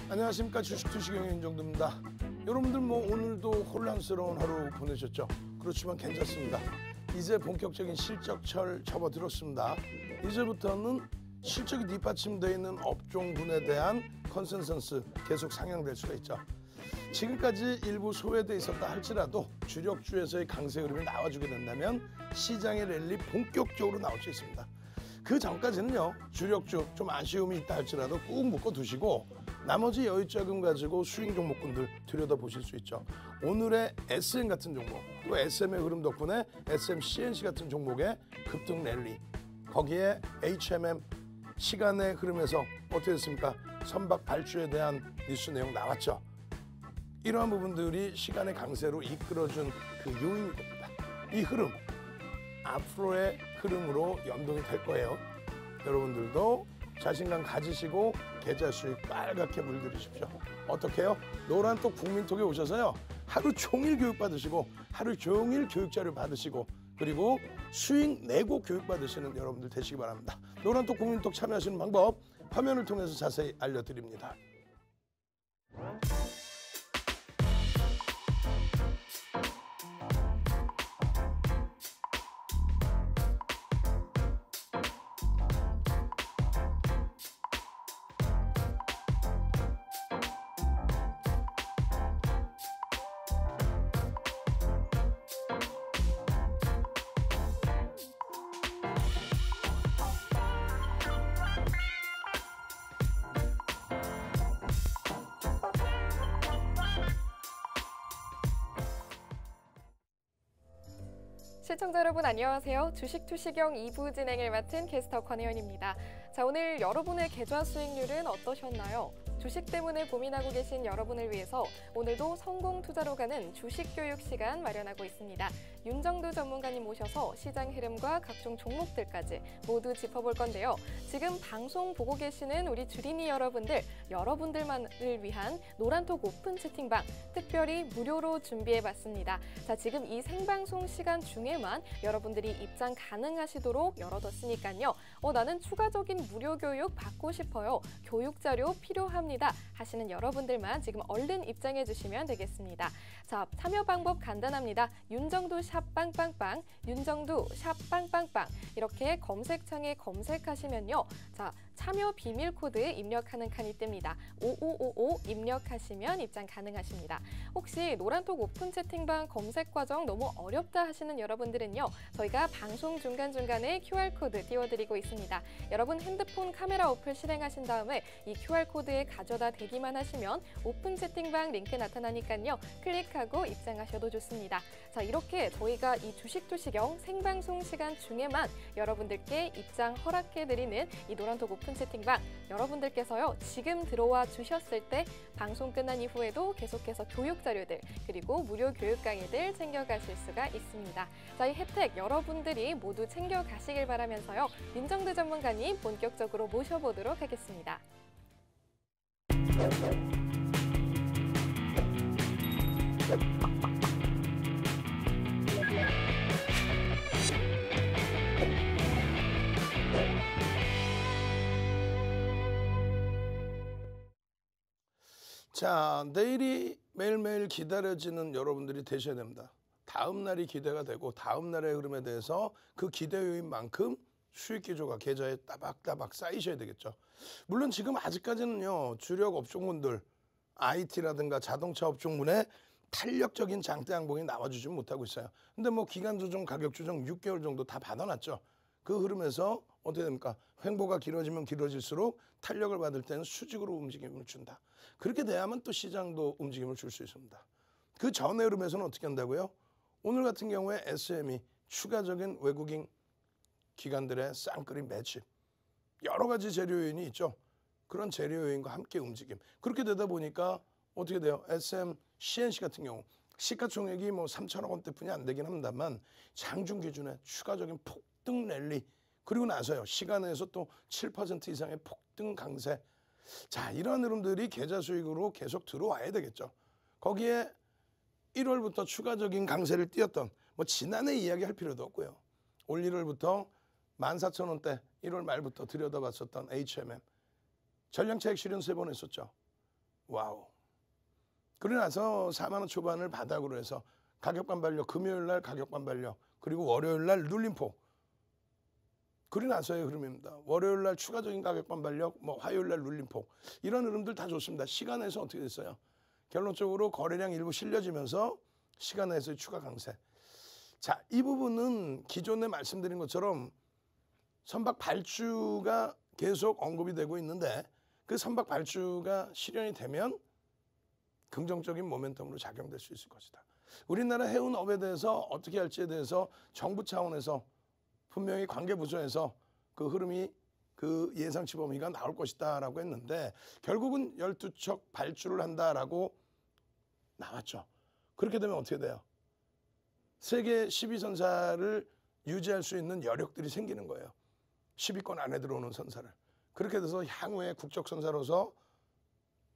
안녕하십니까. 주식투시경의 윤정두입니다. 여러분들 오늘도 혼란스러운 하루 보내셨죠? 그렇지만 괜찮습니다. 이제 본격적인 실적철 접어들었습니다. 이제부터는 실적이 뒷받침되어 있는 업종군에 대한 컨센서스 계속 상향될 수가 있죠. 지금까지 일부 소외돼 있었다 할지라도 주력주에서의 강세 흐름이 나와주게 된다면 시장의 랠리 본격적으로 나올 수 있습니다. 그 전까지는요, 주력주 좀 아쉬움이 있다 할지라도 꾹 묶어두시고 나머지 여유자금 가지고 수익 종목군들 들여다보실 수 있죠. 오늘의 SM 같은 종목, 또 SM의 흐름 덕분에 SM CNC 같은 종목의 급등 랠리, 거기에 HMM 시간의 흐름에서 어떻게 됐습니까? 선박 발주에 대한 뉴스 내용 나왔죠. 이러한 부분들이 시간의 강세로 이끌어준 그 요인이 됩니다. 이 흐름, 앞으로의 흐름으로 연동이 될 거예요. 여러분들도 자신감 가지시고 계좌 수익 빨갛게 물들이십시오. 어떻게 해요? 노란톡 국민톡에 오셔서요, 하루 종일 교육받으시고 하루 종일 교육자료 받으시고 그리고 수익 내고 교육받으시는 여러분들 되시기 바랍니다. 노란톡 국민톡 참여하시는 방법 화면을 통해서 자세히 알려드립니다. 시청자 여러분 안녕하세요. 주식투시경 2부 진행을 맡은 캐스터 권혜연입니다. 자, 오늘 여러분의 계좌 수익률은 어떠셨나요? 주식 때문에 고민하고 계신 여러분을 위해서 오늘도 성공 투자로 가는 주식 교육 시간 마련하고 있습니다. 윤정두 전문가님 모셔서 시장 흐름과 각종 종목들까지 모두 짚어볼 건데요. 지금 방송 보고 계시는 우리 주린이 여러분들만을 위한 노란톡 오픈 채팅방 특별히 무료로 준비해봤습니다. 자, 지금 이 생방송 시간 중에만 여러분들이 입장 가능하시도록 열어뒀으니까요. 나는 추가적인 무료 교육 받고 싶어요. 교육 자료 필요합니다. 하시는 여러분들만 지금 얼른 입장해 주시면 되겠습니다. 자, 참여 방법 간단합니다. 윤정두 샵 빵빵빵, 윤정두 샵 빵빵빵 이렇게 검색창에 검색하시면요. 자, 참여 비밀 코드 입력하는 칸이 뜹니다. 5555 입력하시면 입장 가능하십니다. 혹시 노란톡 오픈 채팅방 검색 과정 너무 어렵다 하시는 여러분들은요. 저희가 방송 중간중간에 QR코드 띄워드리고 있습니다. 여러분 핸드폰 카메라 어플 실행하신 다음에 이 QR코드에 가져다 대기만 하시면 오픈 채팅방 링크 나타나니까요. 클릭하고 입장하셔도 좋습니다. 자, 이렇게 저희가 이 주식투시경 생방송 시간 중에만 여러분들께 입장 허락해드리는 이 노란톡 오픈 채팅방 여러분들께서요. 지금 들어와 주셨을 때 방송 끝난 이후에도 계속해서 교육 자료들 그리고 무료 교육 강의들 챙겨가실 수가 있습니다. 자, 이 혜택 여러분들이 모두 챙겨가시길 바라면서요. 윤정두 전문가님 본격적으로 모셔보도록 하겠습니다. 자, 내일이 매일매일 기다려지는 여러분들이 되셔야 됩니다. 다음 날이 기대가 되고 다음 날의 흐름에 대해서 그 기대 요인 만큼 수익 기조가 계좌에 따박따박 쌓이셔야 되겠죠. 물론 지금 아직까지는요, 주력 업종군들 IT라든가 자동차 업종군에 탄력적인 장대 양봉이 나와주지 못하고 있어요. 근데 기간 조정, 가격 조정 6개월 정도 다 받아놨죠. 그 흐름에서 어떻게 됩니까? 횡보가 길어지면 길어질수록 탄력을 받을 때는 수직으로 움직임을 준다. 그렇게 돼야만 또 시장도 움직임을 줄 수 있습니다. 그 전의 흐름에서는 어떻게 한다고요? 오늘 같은 경우에 SM이 추가적인 외국인 기관들의 쌍끌이 매집, 여러 가지 재료 요인이 있죠. 그런 재료 요인과 함께 움직임. 그렇게 되다 보니까 어떻게 돼요? SM, CNC 같은 경우 시가총액이 3천억 원대뿐이 안 되긴 합니다만 장중 기준에 추가적인 폭등 랠리 그리고 나서요. 시간에서 또 7% 이상의 폭등 강세. 자, 이런 흐름들이 계좌 수익으로 계속 들어와야 되겠죠. 거기에 1월부터 추가적인 강세를 띄었던 지난해 이야기할 필요도 없고요. 올 1월부터 14,000원대 1월 말부터 들여다봤었던 HMM 전량 차익 실현 3번 했었죠. 와우. 그러고 나서 4만 원 초반을 바닥으로 해서 가격 반발력, 금요일 날 가격 반발력, 그리고 월요일 날 눌림폭. 그러고 나서의 흐름입니다. 월요일 날 추가적인 가격 반발력, 뭐 화요일 날 눌림폭. 이런 흐름들 다 좋습니다. 시간에서 어떻게 됐어요? 결론적으로 거래량 일부 실려지면서 시간에서의 추가 강세. 자, 이 부분은 기존에 말씀드린 것처럼 선박 발주가 계속 언급이 되고 있는데 그 선박 발주가 실현이 되면 긍정적인 모멘텀으로 작용될 수 있을 것이다. 우리나라 해운업에 대해서 어떻게 할지에 대해서 정부 차원에서 분명히 관계부처에서 그 흐름이 그 예상치 범위가 나올 것이다라고 했는데 결국은 12척 발주를 한다라고 나왔죠. 그렇게 되면 어떻게 돼요? 세계 10위 선사를 유지할 수 있는 여력들이 생기는 거예요. 10위권 안에 들어오는 선사를. 그렇게 돼서 향후에 국적선사로서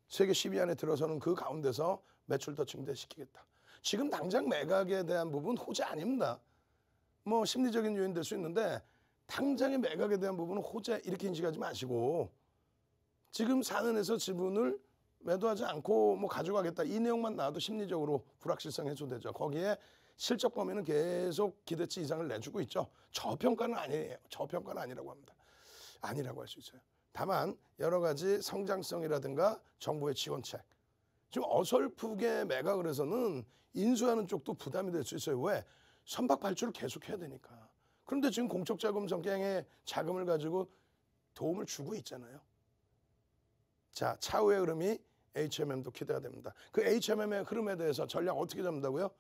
세계 10위 안에 들어서는 그 가운데서 매출 더 증대시키겠다. 지금 당장 매각에 대한 부분 호재 아닙니다. 뭐 심리적인 요인 될 수 있는데 당장의 매각에 대한 부분은 호재 이렇게 인식하지 마시고 지금 사는에서 지분을 매도하지 않고 뭐 가져가겠다 이 내용만 나와도 심리적으로 불확실성 해소되죠. 거기에 실적 범위는 계속 기대치 이상을 내주고 있죠. 저평가는 아니에요. 저평가는 아니라고 합니다. 아니라고 할 수 있어요. 다만 여러 가지 성장성이라든가 정부의 지원책. 지금 어설프게 매각을 해서는 인수하는 쪽도 부담이 될 수 있어요. 왜? 선박 발주를 계속해야 되니까. 그런데 지금 공적자금 성향의 자금을 가지고 도움을 주고 있잖아요. 자, 차후의 흐름이 HMM도 기대가 됩니다. 그 HMM의 흐름에 대해서 전략 어떻게 잡는다고요?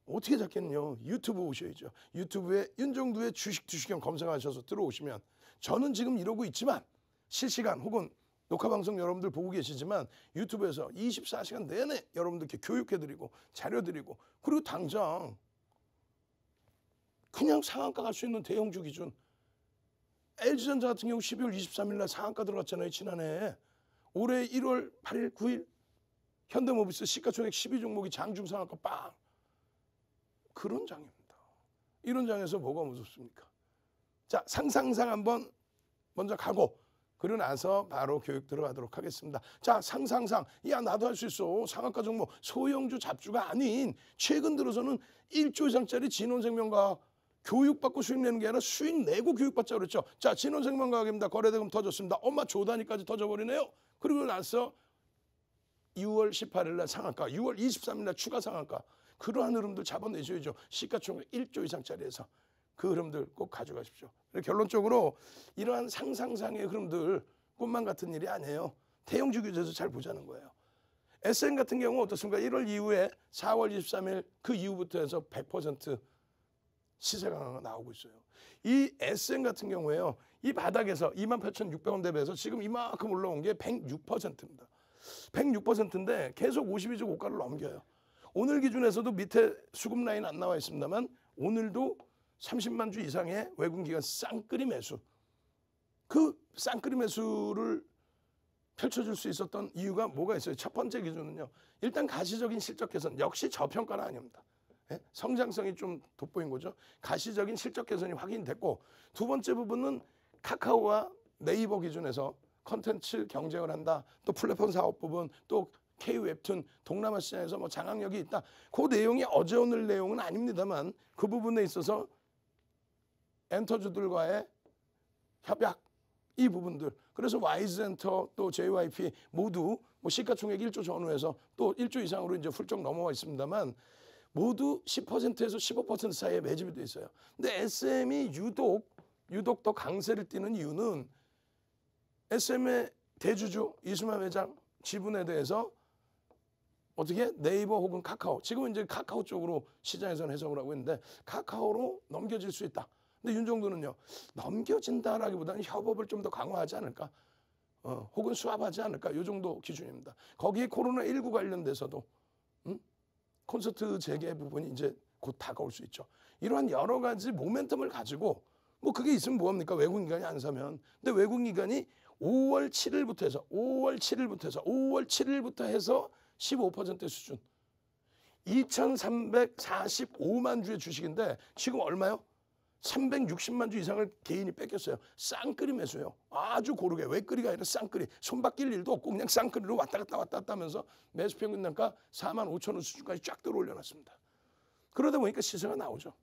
어떻게 잡겠는요? 유튜브 오셔야죠. 유튜브에 윤정두의 주식 투시경 검색하셔서 들어오시면 저는 지금 이러고 있지만 실시간 혹은 녹화방송 여러분들 보고 계시지만 유튜브에서 24시간 내내 여러분들께 교육해드리고 자료드리고 그리고 당장 그냥 상한가 갈 수 있는 대형주 기준 LG전자 같은 경우 12월 23일 날 상한가 들어갔잖아요. 지난해. 올해 1월 8일 9일 현대모비스 시가총액 12종목이 장중 상한가 빵. 그런 장입니다. 이런 장에서 뭐가 무섭습니까? 자, 상상상 한번 먼저 가고 그러고 나서 바로 교육 들어가도록 하겠습니다. 자, 상상상 야 나도 할 수 있어. 상한가 종목 소형주 잡주가 아닌 최근 들어서는 1조 이상짜리 진원생명과학 교육받고 수익 내는 게 아니라 수익 내고 교육받자 그랬죠. 자, 진원생명과학입니다. 거래대금 터졌습니다. 엄마 조 단위까지 터져버리네요. 그리고 나서 6월 18일 날 상한가, 6월 23일 날 추가 상한가. 그러한 흐름들 잡아내셔야죠. 시가총액 1조 이상짜리에서. 그 흐름들 꼭 가져가십시오. 결론적으로 이러한 상상상의 흐름들 꿈만 같은 일이 아니에요. 대형주 규제에서 잘 보자는 거예요. SM 같은 경우 어떻습니까? 1월 이후에 4월 23일 그 이후부터 해서 100% 시세 강화가 나오고 있어요. 이 SM 같은 경우에요. 이 바닥에서 28,600원 대비해서 지금 이만큼 올라온 게 106%입니다. 106%인데 계속 52주 고가를 넘겨요. 오늘 기준에서도 밑에 수급 라인 안 나와 있습니다만 오늘도 30만 주 이상의 외국기관 쌍끌이 매수. 그 쌍끌이 매수를 펼쳐줄 수 있었던 이유가 뭐가 있어요? 첫 번째 기준은요. 일단 가시적인 실적 개선 역시 저평가는 아닙니다. 예? 성장성이 좀 돋보인 거죠. 가시적인 실적 개선이 확인됐고 두 번째 부분은 카카오와 네이버 기준에서 컨텐츠 경쟁을 한다. 또 플랫폼 사업 부분 또 K-웹툰 동남아 시장에서 뭐 장악력이 있다. 그 내용이 어제 오늘 내용은 아닙니다만 그 부분에 있어서 엔터주들과의 협약 이 부분들 그래서 와이즈엔터 또 JYP 모두 뭐 시가총액 1조 전후에서 또 1조 이상으로 이제 훌쩍 넘어와 있습니다만 모두 10%에서 15% 사이에 매집이 돼 있어요. 근데 SM이 유독 더 강세를 띠는 이유는 SM의 대주주 이수만 회장 지분에 대해서 어떻게 네이버 혹은 카카오 지금은 이제 카카오 쪽으로 시장에서는 해석을 하고 있는데 카카오로 넘겨질 수 있다. 근데 윤정두는요 넘겨진다라기보다는 협업을 좀 더 강화하지 않을까 혹은 수합하지 않을까 이 정도 기준입니다. 거기에 코로나19 관련돼서도 콘서트 재개 부분이 이제 곧 다가올 수 있죠. 이러한 여러 가지 모멘텀을 가지고 뭐 그게 있으면 뭐합니까? 외국인간이 안 사면. 근데 외국인간이 5월 7일부터 해서 15% 수준 2,345만 주의 주식인데 지금 얼마요? 360만 주 이상을 개인이 뺏겼어요. 쌍끌이 매수예요. 아주 고르게. 외끌이가 아니라 쌍끌이. 손 바뀔 일도 없고 그냥 쌍끌이로 왔다 갔다 하면서 매수 평균 단가 45,000원 수준까지 쫙 들어올려놨습니다. 그러다 보니까 시세가 나오죠.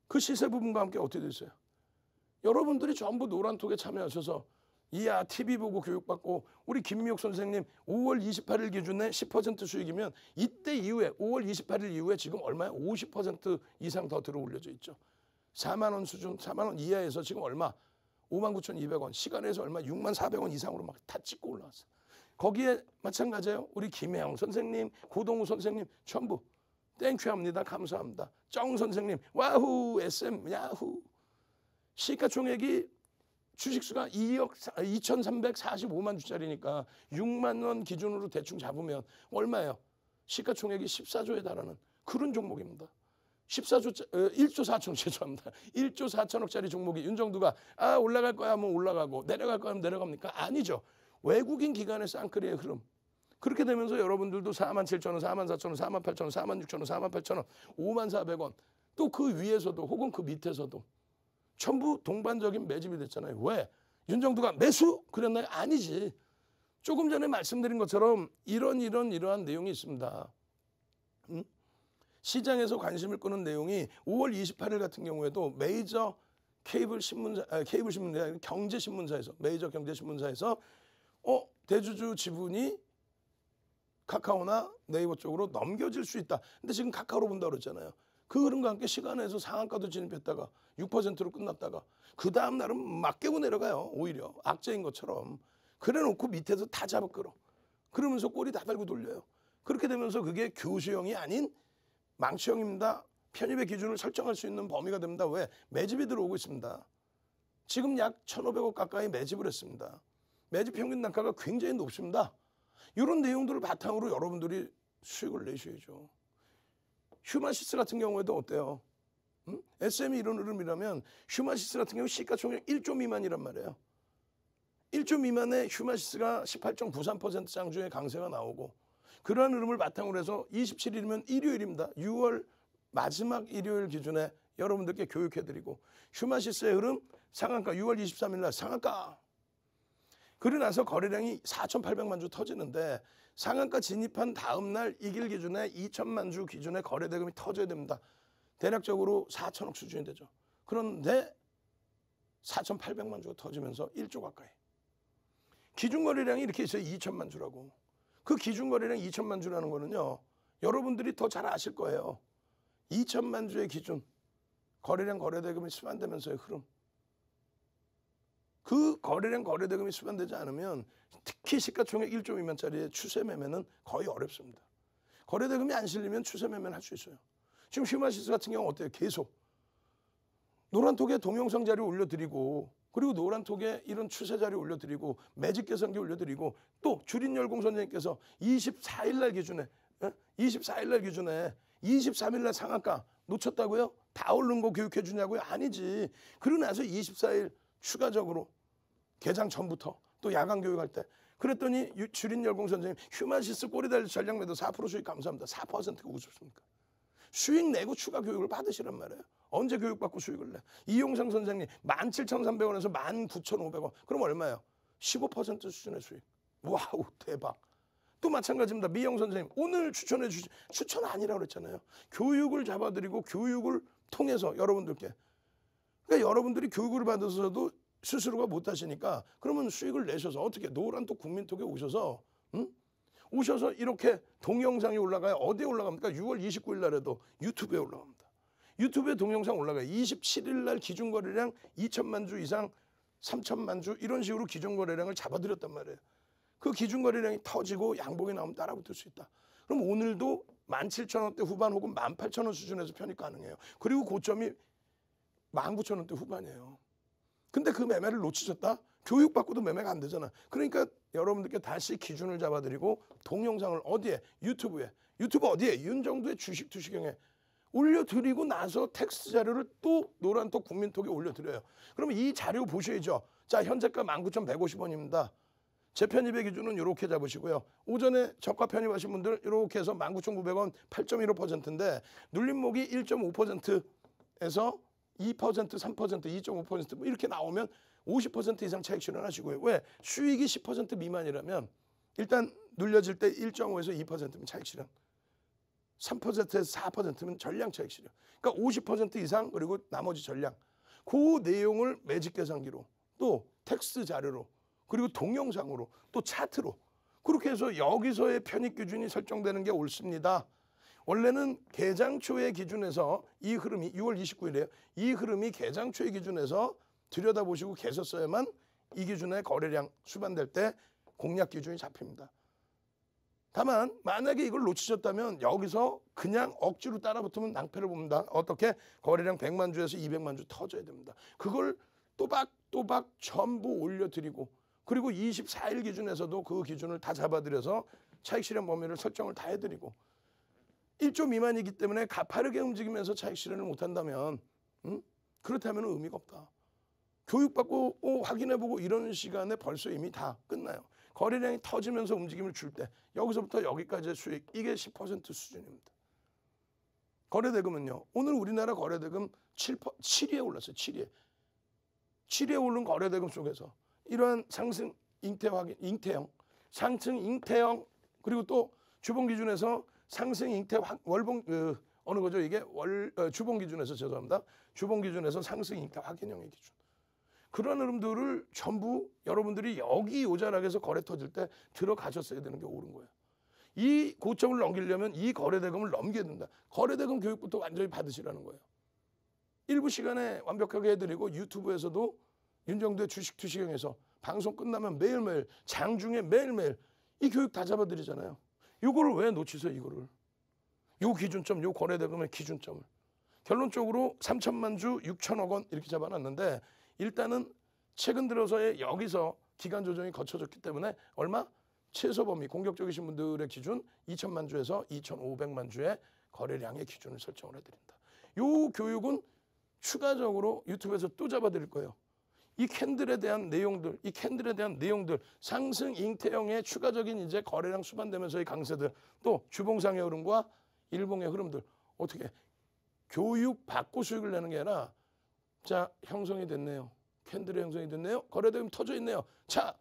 그 시세 부분과 함께 어떻게 됐어요? 여러분들이 전부 노란톡에 참여하셔서 이야 TV 보고 교육받고 우리 김미옥 선생님 5월 28일 기준에 10% 수익이면 이때 이후에 5월 28일 이후에 지금 얼마야? 50% 이상 더 들어 올려져 있죠. 4만 원 수준, 4만 원 이하에서 지금 얼마? 59,200원. 시간에서 얼마? 64,000원 이상으로 막 다 찍고 올라왔어. 거기에 마찬가지예요. 우리 김혜영 선생님, 고동우 선생님 전부 땡큐 합니다. 감사합니다. 정 선생님 와후 SM 야후. 시가총액이 주식수가 2억 2,345만 주짜리니까 6만 원 기준으로 대충 잡으면 얼마예요? 시가총액이 14조에 달하는 그런 종목입니다. 1조 4천억 죄송합니다. 1조 4천억짜리 종목이 윤정두가 올라갈 거야 하면 올라가고 내려갈 거야 하면 내려갑니까? 아니죠. 외국인 기관의 쌍끌이의 흐름. 그렇게 되면서 여러분들도 47,000원, 44,000원, 48,000원, 46,000원, 48,000원, 54,100원 또 그 위에서도 혹은 그 밑에서도 전부 동반적인 매집이 됐잖아요. 왜? 윤정두가 매수? 그랬나요? 아니지. 조금 전에 말씀드린 것처럼 이러한 내용이 있습니다. 시장에서 관심을 끄는 내용이 5월 28일 같은 경우에도 메이저 케이블 신문사, 경제신문사에서 메이저 경제신문사에서 대주주 지분이 카카오나 네이버 쪽으로 넘겨질 수 있다. 근데 지금 카카오로 본다고 그랬잖아요. 그 흐름과 함께 시간에서 상한가도 진입했다가 6%로 끝났다가 그 다음 날은 막 깨고 내려가요. 오히려 악재인 것처럼. 그래놓고 밑에서 다 잡아 끌어. 그러면서 꼬리 다 달고 돌려요. 그렇게 되면서 그게 교수형이 아닌 망치형입니다. 편입의 기준을 설정할 수 있는 범위가 됩니다. 왜? 매집이 들어오고 있습니다. 지금 약 1,500억 가까이 매집을 했습니다. 매집 평균 단가가 굉장히 높습니다. 이런 내용들을 바탕으로 여러분들이 수익을 내셔야죠. 휴마시스 같은 경우에도 어때요? SM이 이런 흐름이라면 휴마시스 같은 경우 시가총액 1조 미만이란 말이에요. 1조 미만의 휴마시스가 18.93% 장중에 강세가 나오고 그러한 흐름을 바탕으로 해서 27일이면 일요일입니다. 6월 마지막 일요일 기준에 여러분들께 교육해드리고 휴마시스의 흐름 상한가 6월 23일 날 상한가 그러고 나서 거래량이 4,800만 주 터지는데 상한가 진입한 다음 날 이길 기준에 2천만 주 기준에 거래 대금이 터져야 됩니다. 대략적으로 4천억 수준이 되죠. 그런데 4,800만 주가 터지면서 1조 가까이. 기준 거래량이 이렇게 있어요. 2천만 주라고. 그 기준 거래량 2천만 주라는 거는요. 여러분들이 더 잘 아실 거예요. 2천만 주의 기준 거래량 거래 대금이 수반되면서의 흐름. 그 거래량 거래 대금이 수반되지 않으면 특히 시가총액 1조 미만짜리의 추세 매매는 거의 어렵습니다. 거래 대금이 안 실리면 추세 매매는 할 수 있어요. 지금 휴마시스 같은 경우 어때요? 계속 노란톡에 동영상 자료 올려드리고 그리고 노란톡에 이런 추세 자료 올려드리고 매직 계산기 올려드리고 또 주린열공 선생님께서 24일 날 기준에 23일 날 상한가 놓쳤다고요? 다 오른 거 교육해 주냐고요? 아니지. 그러고 나서 24일 추가적으로 개장 전부터 또 야간 교육할 때 그랬더니 주린열공 선생님 휴마시스 꼬리 달리 전략 매도 4% 수익 감사합니다. 4%가 우습습니까? 수익 내고 추가 교육을 받으시란 말이에요. 언제 교육받고 수익을 내? 이용상 선생님 17,300원에서 19,500원. 그럼 얼마예요? 15% 수준의 수익. 와우 대박. 또 마찬가지입니다. 미영 선생님 오늘 추천해 주시 추천 아니라고 그랬잖아요. 교육을 잡아드리고 교육을 통해서 여러분들께 그러니까 여러분들이 교육을 받아서도 스스로가 못하시니까 그러면 수익을 내셔서 어떻게 노란톡 국민톡에 오셔서 오셔서 이렇게 동영상이 올라가요. 어디에 올라갑니까? 6월 29일 날에도 유튜브에 올라갑니다. 유튜브에 동영상 올라가요. 27일 날 기준 거래량 2천만 주 이상 3천만 주 이런 식으로 기준 거래량을 잡아드렸단 말이에요. 그 기준 거래량이 터지고 양봉이 나오면 따라붙을 수 있다. 그럼 오늘도 17,000원대 후반 혹은 18,000원 수준에서 편입 가능해요. 그리고 고점이 19,000원대 후반이에요. 근데 그 매매를 놓치셨다? 교육받고도 매매가 안 되잖아. 그러니까 여러분들께 다시 기준을 잡아드리고 동영상을 어디에? 유튜브에. 유튜브 어디에? 윤정두의 주식 투시경에 올려드리고 나서 텍스트 자료를 또 노란톡 국민톡에 올려드려요. 그러면 이 자료 보셔야죠. 자, 현재가 19,150원입니다. 재편입의 기준은 이렇게 잡으시고요. 오전에 저가 편입하신 분들 이렇게 해서 19,900원 8.15%인데 눌림목이 1.5%에서 2%, 3%, 2.5% 뭐 이렇게 나오면 50% 이상 차익 실현하시고요. 왜? 수익이 10% 미만이라면 일단 눌려질 때 1.5에서 2%면 차익 실현. 3%에서 4%면 전량 차익 실현. 그러니까 50% 이상 그리고 나머지 전량. 그 내용을 매직 계산기로 또 텍스트 자료로 그리고 동영상으로 또 차트로 그렇게 해서 여기서의 편입 기준이 설정되는 게 옳습니다. 원래는 개장 초의 기준에서 이 흐름이 6월 29일이에요. 이 흐름이 개장 초의 기준에서 들여다보시고 계셨어야만 이 기준의 거래량 수반될 때 공략 기준이 잡힙니다. 다만 만약에 이걸 놓치셨다면 여기서 그냥 억지로 따라붙으면 낭패를 봅니다. 어떻게? 거래량 100만 주에서 200만 주 터져야 됩니다. 그걸 또박또박 전부 올려드리고 그리고 24일 기준에서도 그 기준을 다 잡아드려서 차익 실현 범위를 설정을 다 해드리고 1조 미만이기 때문에 가파르게 움직이면서 차익 실현을 못한다면 그렇다면 의미가 없다. 교육받고 확인해보고 이런 시간에 벌써 이미 다 끝나요. 거래량이 터지면서 움직임을 줄 때 여기서부터 여기까지의 수익 이게 10% 수준입니다. 거래대금은요. 오늘 우리나라 거래대금 7위에 올랐어요. 7위에. 7위에 오른 거래대금 속에서 이러한 상승 잉태형, 상승 잉태형 그리고 또 주봉 기준에서 상승 잉태 월봉 어느 거죠? 이게 주봉 기준에서 죄송합니다. 주봉 기준에서 상승 잉태 확인형의 기준. 그런 흐름들을 전부 여러분들이 여기 요 자락에서 거래 터질 때 들어가셨어야 되는 게 옳은 거예요. 이 고점을 넘기려면 이 거래대금을 넘겨야 된다. 거래대금 교육부터 완전히 받으시라는 거예요. 일부 시간에 완벽하게 해드리고 유튜브에서도 윤정도의 주식 투시경에서 방송 끝나면 매일매일 장중에 매일매일 이 교육 다 잡아드리잖아요. 이거를 왜 놓치세요? 이거를. 요 기준점, 요 거래대금의 기준점을. 결론적으로 3천만 주 6천억 원 이렇게 잡아놨는데 일단은 최근 들어서의 여기서 기간 조정이 거쳐졌기 때문에 얼마? 최소 범위 공격적이신 분들의 기준 2천만 주에서 2,500만 주의 거래량의 기준을 설정을 해드린다. 요 교육은 추가적으로 유튜브에서 또 잡아드릴 거예요. 이 캔들에 대한 내용들, 상승 잉태형의 추가적인 이제 거래량 수반되면서의 강세들, 또 주봉상의 흐름과 일봉의 흐름들 어떻게 교육 받고 수익을 내는 게 아니라 자 형성이 됐네요. 캔들의 형성이 됐네요. 거래대금 터져 있네요. 자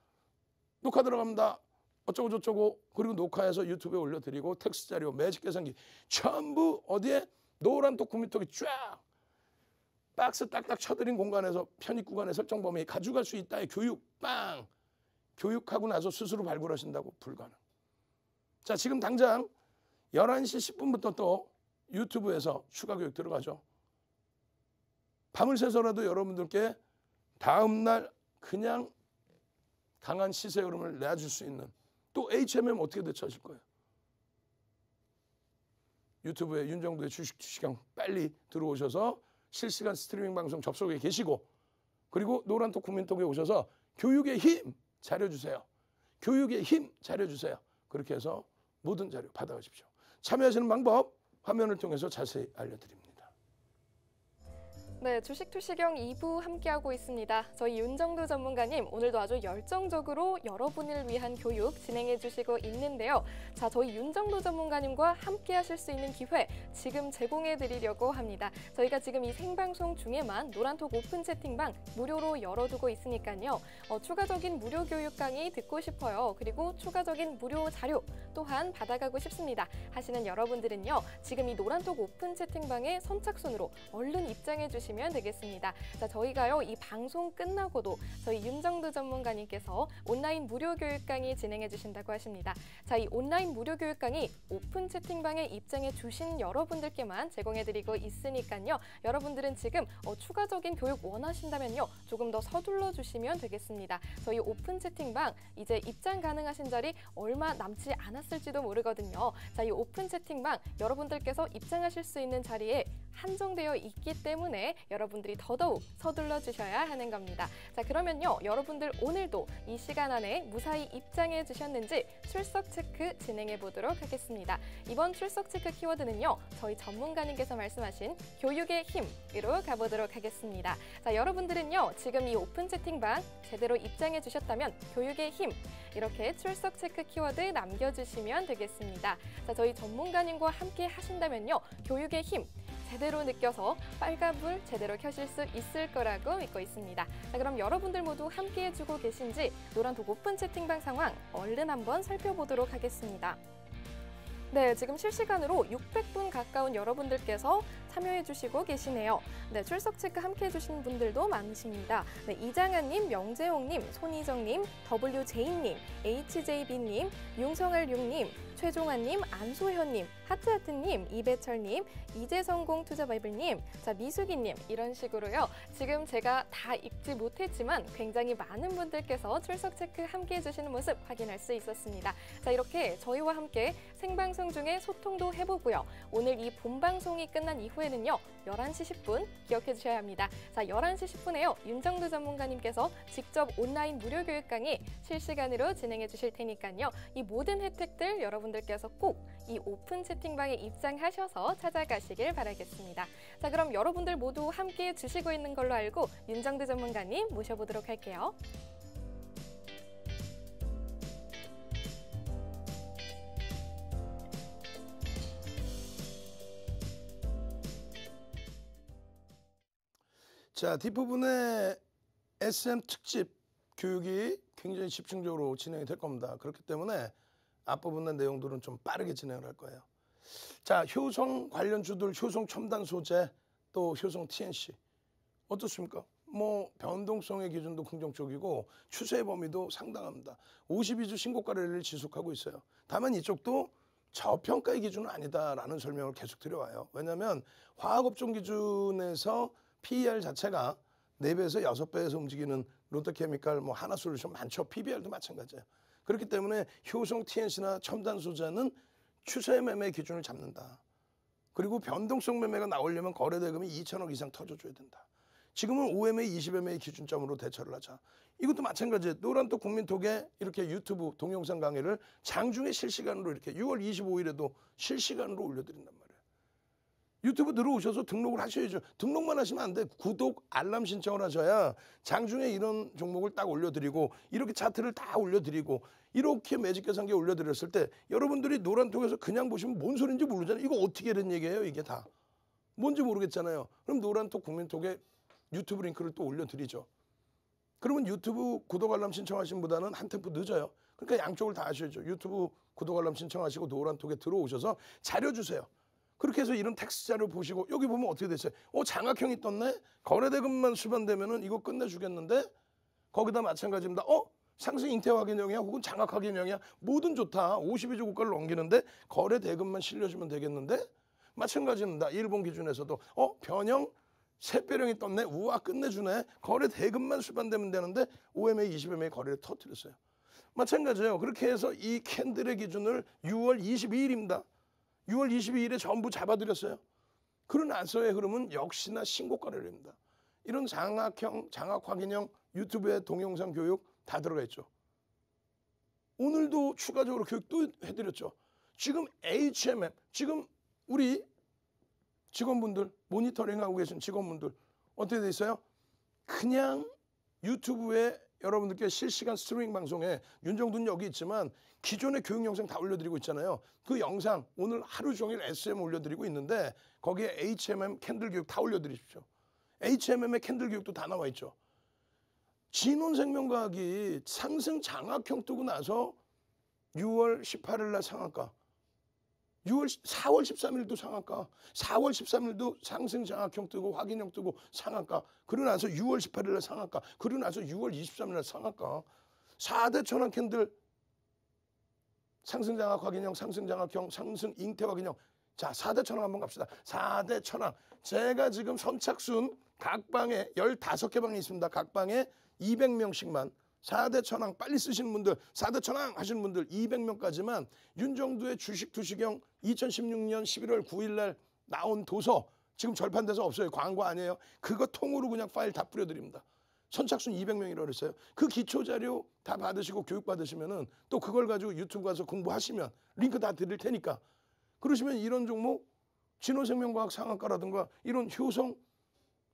녹화 들어갑니다. 어쩌고 저쩌고 그리고 녹화해서 유튜브에 올려드리고 텍스트 자료, 매직 계산기 전부 어디에 노란 도쿠멘터기 쫙 박스 딱딱 쳐드린 공간에서 편입 구간의 설정 범위 가져갈 수 있다의 교육 빵 교육하고 나서 스스로 발굴하신다고 불가능. 자 지금 당장 11시 10분부터 또 유튜브에서 추가 교육 들어가죠. 밤을 새서라도 여러분들께 다음날 그냥 강한 시세 흐름을 내줄 수 있는 또 HMM 어떻게 대처하실 거예요? 유튜브에 윤정도의 주식 투시경 빨리 들어오셔서 실시간 스트리밍 방송 접속에 계시고 그리고 노란 도쿠멘터에 오셔서 교육의 힘 잘해주세요. 교육의 힘 잘해주세요. 그렇게 해서 모든 자료 받아가십시오. 참여하시는 방법 화면을 통해서 자세히 알려드립니다. 네, 주식 투시경 2부 함께하고 있습니다. 저희 윤정도 전문가님 오늘도 아주 열정적으로 여러분을 위한 교육 진행해 주시고 있는데요. 자, 저희 윤정도 전문가님과 함께하실 수 있는 기회 지금 제공해 드리려고 합니다. 저희가 지금 이 생방송 중에만 노란톡 오픈 채팅방 무료로 열어두고 있으니까요. 추가적인 무료 교육 강의 듣고 싶어요. 그리고 추가적인 무료 자료 또한 받아가고 싶습니다. 하시는 여러분들은요. 지금 이 노란톡 오픈 채팅방에 선착순으로 얼른 입장해 주시면 되겠습니다. 자, 저희가요 이 방송 끝나고도 저희 윤정도 전문가님께서 온라인 무료 교육 강의 진행해 주신다고 하십니다. 자, 이 온라인 무료 교육 강의 오픈 채팅방에 입장해 주신 여러분들께만 제공해드리고 있으니까요. 여러분들은 지금 추가적인 교육 원하신다면요 조금 더 서둘러 주시면 되겠습니다. 저희 오픈 채팅방 이제 입장 가능하신 자리 얼마 남지 않았을지도 모르거든요. 자, 이 오픈 채팅방 여러분들께서 입장하실 수 있는 자리에 한정되어 있기 때문에 여러분들이 더더욱 서둘러 주셔야 하는 겁니다. 자, 그러면요 여러분들 오늘도 이 시간 안에 무사히 입장해 주셨는지 출석 체크 진행해 보도록 하겠습니다. 이번 출석 체크 키워드는요 저희 전문가님께서 말씀하신 교육의 힘으로 가보도록 하겠습니다. 자, 여러분들은요 지금 이 오픈 채팅방 제대로 입장해 주셨다면 교육의 힘 이렇게 출석 체크 키워드 남겨주시면 되겠습니다. 자, 저희 전문가님과 함께 하신다면요 교육의 힘 제대로 느껴서 빨간불 제대로 켜실 수 있을 거라고 믿고 있습니다. 자, 그럼 여러분들 모두 함께 해주고 계신지 노란톡 오픈 채팅방 상황 얼른 한번 살펴보도록 하겠습니다. 네, 지금 실시간으로 600분 가까운 여러분들께서 참여해주시고 계시네요. 네, 출석 체크 함께 해주신 분들도 많으십니다. 네, 이장현님, 명재홍님, 손희정님, WJ님, HJB님, 용성R6님, 최종환님, 안소현님, 하트하트님, 이배철님, 이재성공 투자바이블님, 자 미숙이님 이런 식으로요. 지금 제가 다 읽지 못했지만 굉장히 많은 분들께서 출석 체크 함께 해주시는 모습 확인할 수 있었습니다. 자 이렇게 저희와 함께 생방송 중에 소통도 해보고요. 오늘 이 본방송이 끝난 이후에는요. 11시 10분 기억해 주셔야 합니다. 자 11시 10분에요. 윤정두 전문가님께서 직접 온라인 무료 교육 강의 실시간으로 진행해 주실 테니까요. 이 모든 혜택들 여러분들께서 꼭 이 오픈 채팅방에 입장하셔서 찾아가시길 바라겠습니다. 자 그럼 여러분들 모두 함께 해주시고 있는 걸로 알고 윤정두 전문가님 모셔보도록 할게요. 자, 뒷부분에 SM 특집 교육이 굉장히 집중적으로 진행이 될 겁니다. 그렇기 때문에 앞부분의 내용들은 좀 빠르게 진행을 할 거예요. 자, 효성 관련주들, 효성 첨단 소재, 또 효성 TNC 어떻습니까? 뭐 변동성의 기준도 긍정적이고 추세의 범위도 상당합니다. 52주 신고가를 지속하고 있어요. 다만 이쪽도 저평가의 기준은 아니다라는 설명을 계속 드려와요. 왜냐하면 화학업종 기준에서 PER 자체가 4배에서 6배에서 움직이는 롯데케미칼, 뭐 하나솔루션 많죠. PBR도 마찬가지예요. 그렇기 때문에 효성 TNC나 첨단 소재는 추세 매매 기준을 잡는다. 그리고 변동성 매매가 나오려면 거래 대금이 2천억 이상 터져줘야 된다. 지금은 5MA, 20MA 기준점으로 대처를 하자. 이것도 마찬가지예요. 노란톡 국민톡에 이렇게 유튜브 동영상 강의를 장중에 실시간으로 이렇게 6월 25일에도 실시간으로 올려드린단 말이에요. 유튜브 들어오셔서 등록을 하셔야죠. 등록만 하시면 안 돼. 구독, 알람 신청을 하셔야 장중에 이런 종목을 딱 올려드리고 이렇게 차트를 다 올려드리고 이렇게 매직 계산기 올려드렸을 때 여러분들이 노란톡에서 그냥 보시면 뭔 소리인지 모르잖아요. 이거 어떻게 된 얘기예요? 이게 다. 뭔지 모르겠잖아요. 그럼 노란톡 국민톡에 유튜브 링크를 또 올려드리죠. 그러면 유튜브 구독 알람 신청하신 분보다는 한 템포 늦어요. 그러니까 양쪽을 다 하셔야죠. 유튜브 구독 알람 신청하시고 노란톡에 들어오셔서 자료 주세요. 그렇게 해서 이런 텍스트 자료 보시고 여기 보면 어떻게 됐어요? 장악형이 떴네? 거래대금만 수반되면은 이거 끝내주겠는데? 거기다 마찬가지입니다. 상승 잉태 확인형이야 혹은 장악 확인형이야 뭐든 좋다. 52주 고가를 넘기는데 거래대금만 실려주면 되겠는데? 마찬가지입니다. 일본 기준에서도 변형 샛별형이 떴네? 우와 끝내주네. 거래대금만 수반되면 되는데 5MA, 20MA 거래를 터뜨렸어요. 마찬가지예요. 그렇게 해서 이 캔들의 기준을 6월 22일입니다. 6월 22일에 전부 잡아드렸어요. 그러나서의 흐름은 역시나 신고가를 합니다. 이런 장악형, 장악 확인형 유튜브에 동영상 교육 다 들어가 있죠. 오늘도 추가적으로 교육도 해드렸죠. 지금 HMM, 지금 우리 직원분들, 모니터링하고 계신 직원분들 어떻게 돼 있어요? 그냥 유튜브에 여러분들께 실시간 스트리밍 방송에 윤정두는 여기 있지만 기존의 교육 영상 다 올려드리고 있잖아요. 그 영상 오늘 하루 종일 SM 올려드리고 있는데 거기에 HMM 캔들 교육 다 올려드리십시오. HMM의 캔들 교육도 다 나와 있죠. 진원생명과학이 상승 장악형 뜨고 나서 6월 18일 날 상한가, 4월 13일도 상한가, 4월 13일도 상승 장악형 뜨고 확인형 뜨고 상한가, 그러고 나서 6월 18일 날 상한가, 그러고 나서 6월 23일 날 상한가. 4대 천왕 캔들 상승 장악 확인형, 상승 장악형, 상승 잉태 확인형. 자, 4대 천왕 한번 갑시다. 4대 천왕. 제가 지금 선착순 각 방에 15개 방이 있습니다. 각 방에 200명씩만 4대 천왕 빨리 쓰시는 분들, 4대 천왕 하시는 분들 200명까지만 윤정두의 주식 투시경 2016년 11월 9일 날 나온 도서 지금 절판돼서 없어요. 광고 아니에요. 그거 통으로 그냥 파일 다 뿌려드립니다. 선착순 200명이라고 그랬어요. 그 기초자료 다 받으시고 교육 받으시면은 또 그걸 가지고 유튜브 가서 공부하시면 링크 다 드릴 테니까 그러시면 이런 종목 진호생명과학 상한가라든가 이런 효성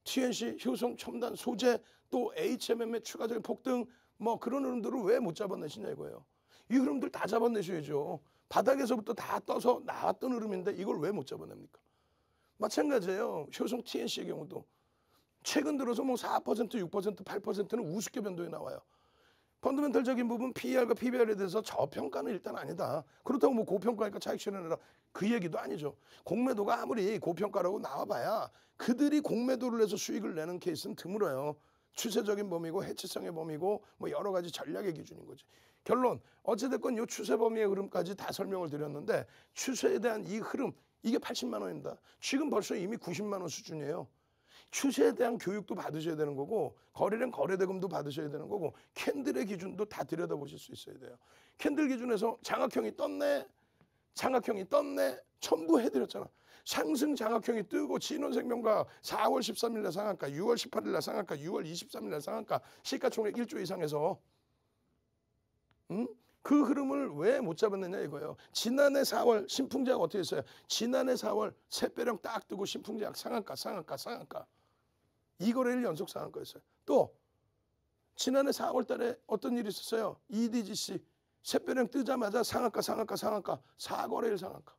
TNC, 효성 첨단 소재 또 HMM의 추가적인 폭등 뭐 그런 흐름들을 왜 못 잡아내시냐 이거예요. 이 흐름들 다 잡아내셔야죠. 바닥에서부터 다 떠서 나왔던 흐름인데 이걸 왜 못 잡아냅니까? 마찬가지예요. 효성 TNC의 경우도 최근 들어서 뭐 4%, 6%, 8%는 우습게 변동이 나와요. 펀더멘털적인 부분 PER과 PBR에 대해서 저평가는 일단 아니다. 그렇다고 뭐 고평가니까 차익 실현해라. 그 얘기도 아니죠. 공매도가 아무리 고평가라고 나와봐야 그들이 공매도를 해서 수익을 내는 케이스는 드물어요. 추세적인 범위고 해치성의 범위고 뭐 여러 가지 전략의 기준인 거지. 결론 어찌됐건 이 추세 범위의 흐름까지 다 설명을 드렸는데 추세에 대한 이 흐름 이게 80만 원입니다. 지금 벌써 이미 90만 원 수준이에요. 추세에 대한 교육도 받으셔야 되는 거고 거래량 거래대금도 받으셔야 되는 거고 캔들의 기준도 다 들여다보실 수 있어야 돼요. 캔들 기준에서 장악형이 떴네. 장악형이 떴네. 전부 해드렸잖아. 상승 장악형이 뜨고 진원생명과 4월 13일 날 상한가, 6월 18일 날 상한가, 6월 23일 날 상한가 시가총액 1조 이상에서 그 흐름을 왜 못 잡았느냐 이거예요. 지난해 4월 신풍제약 어떻게 했어요? 지난해 4월 새배령 딱 뜨고 신풍제약 상한가. 이거래일 연속 상한가였어요. 또 지난해 4월 달에 어떤 일이 있었어요? EDGC 새배령 뜨자마자 상한가. 4거래일 상한가.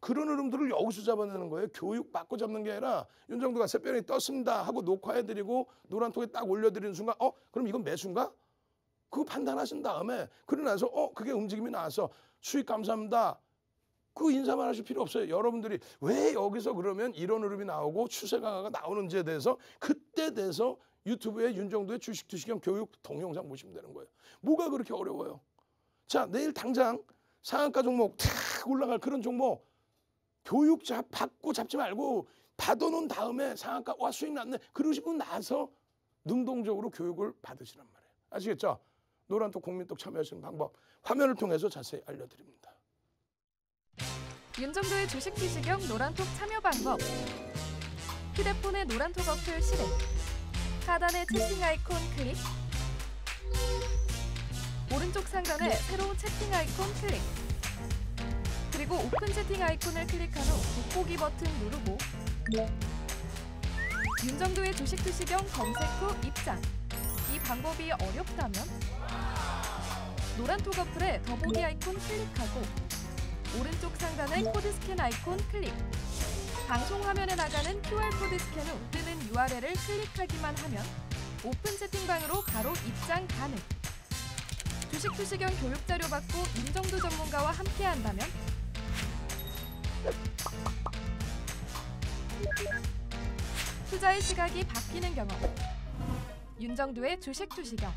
그런 흐름들을 여기서 잡아내는 거예요. 교육 받고 잡는 게 아니라 윤정도가 새배령이 떴습니다 하고 녹화해드리고 노란통에 딱 올려드리는 순간 그럼 이건 매수인가? 그거 판단하신 다음에 그러고 나서 그게 움직임이 나와서 수익 감사합니다. 그 인사만 하실 필요 없어요. 여러분들이 왜 여기서 그러면 이런 흐름이 나오고 추세 강화가 나오는지에 대해서 그때 돼서 유튜브에 윤정도의 주식 투시경 교육 동영상 보시면 되는 거예요. 뭐가 그렇게 어려워요? 자, 내일 당장 상한가 종목 탁 올라갈 그런 종목 교육 받고 잡지 말고 받아놓은 다음에 상한가 와 수익 났네. 그러시고 나서 능동적으로 교육을 받으시란 말이에요. 아시겠죠? 노란톡 국민톡 참여하시는 방법 화면을 통해서 자세히 알려드립니다. 윤정도의 주식 투시경 노란톡 참여 방법. 휴대폰의 노란톡 어플 실행. 하단의 채팅 아이콘 클릭. 오른쪽 상단에 새로운 채팅 아이콘 클릭. 그리고 오픈 채팅 아이콘을 클릭한 후 돋보기 버튼 누르고 윤정도의 주식 투시경 검색 후 입장. 이 방법이 어렵다면 노란톡 어플에 더보기 아이콘 클릭하고 오른쪽 상단의 코드 스캔 아이콘 클릭. 방송 화면에 나가는 QR코드 스캔 후 뜨는 URL을 클릭하기만 하면 오픈 채팅방으로 바로 입장 가능. 주식 투시경 교육 자료 받고 윤정도 전문가와 함께 한다면 투자의 시각이 바뀌는 경험. 윤정도의 주식 투시경.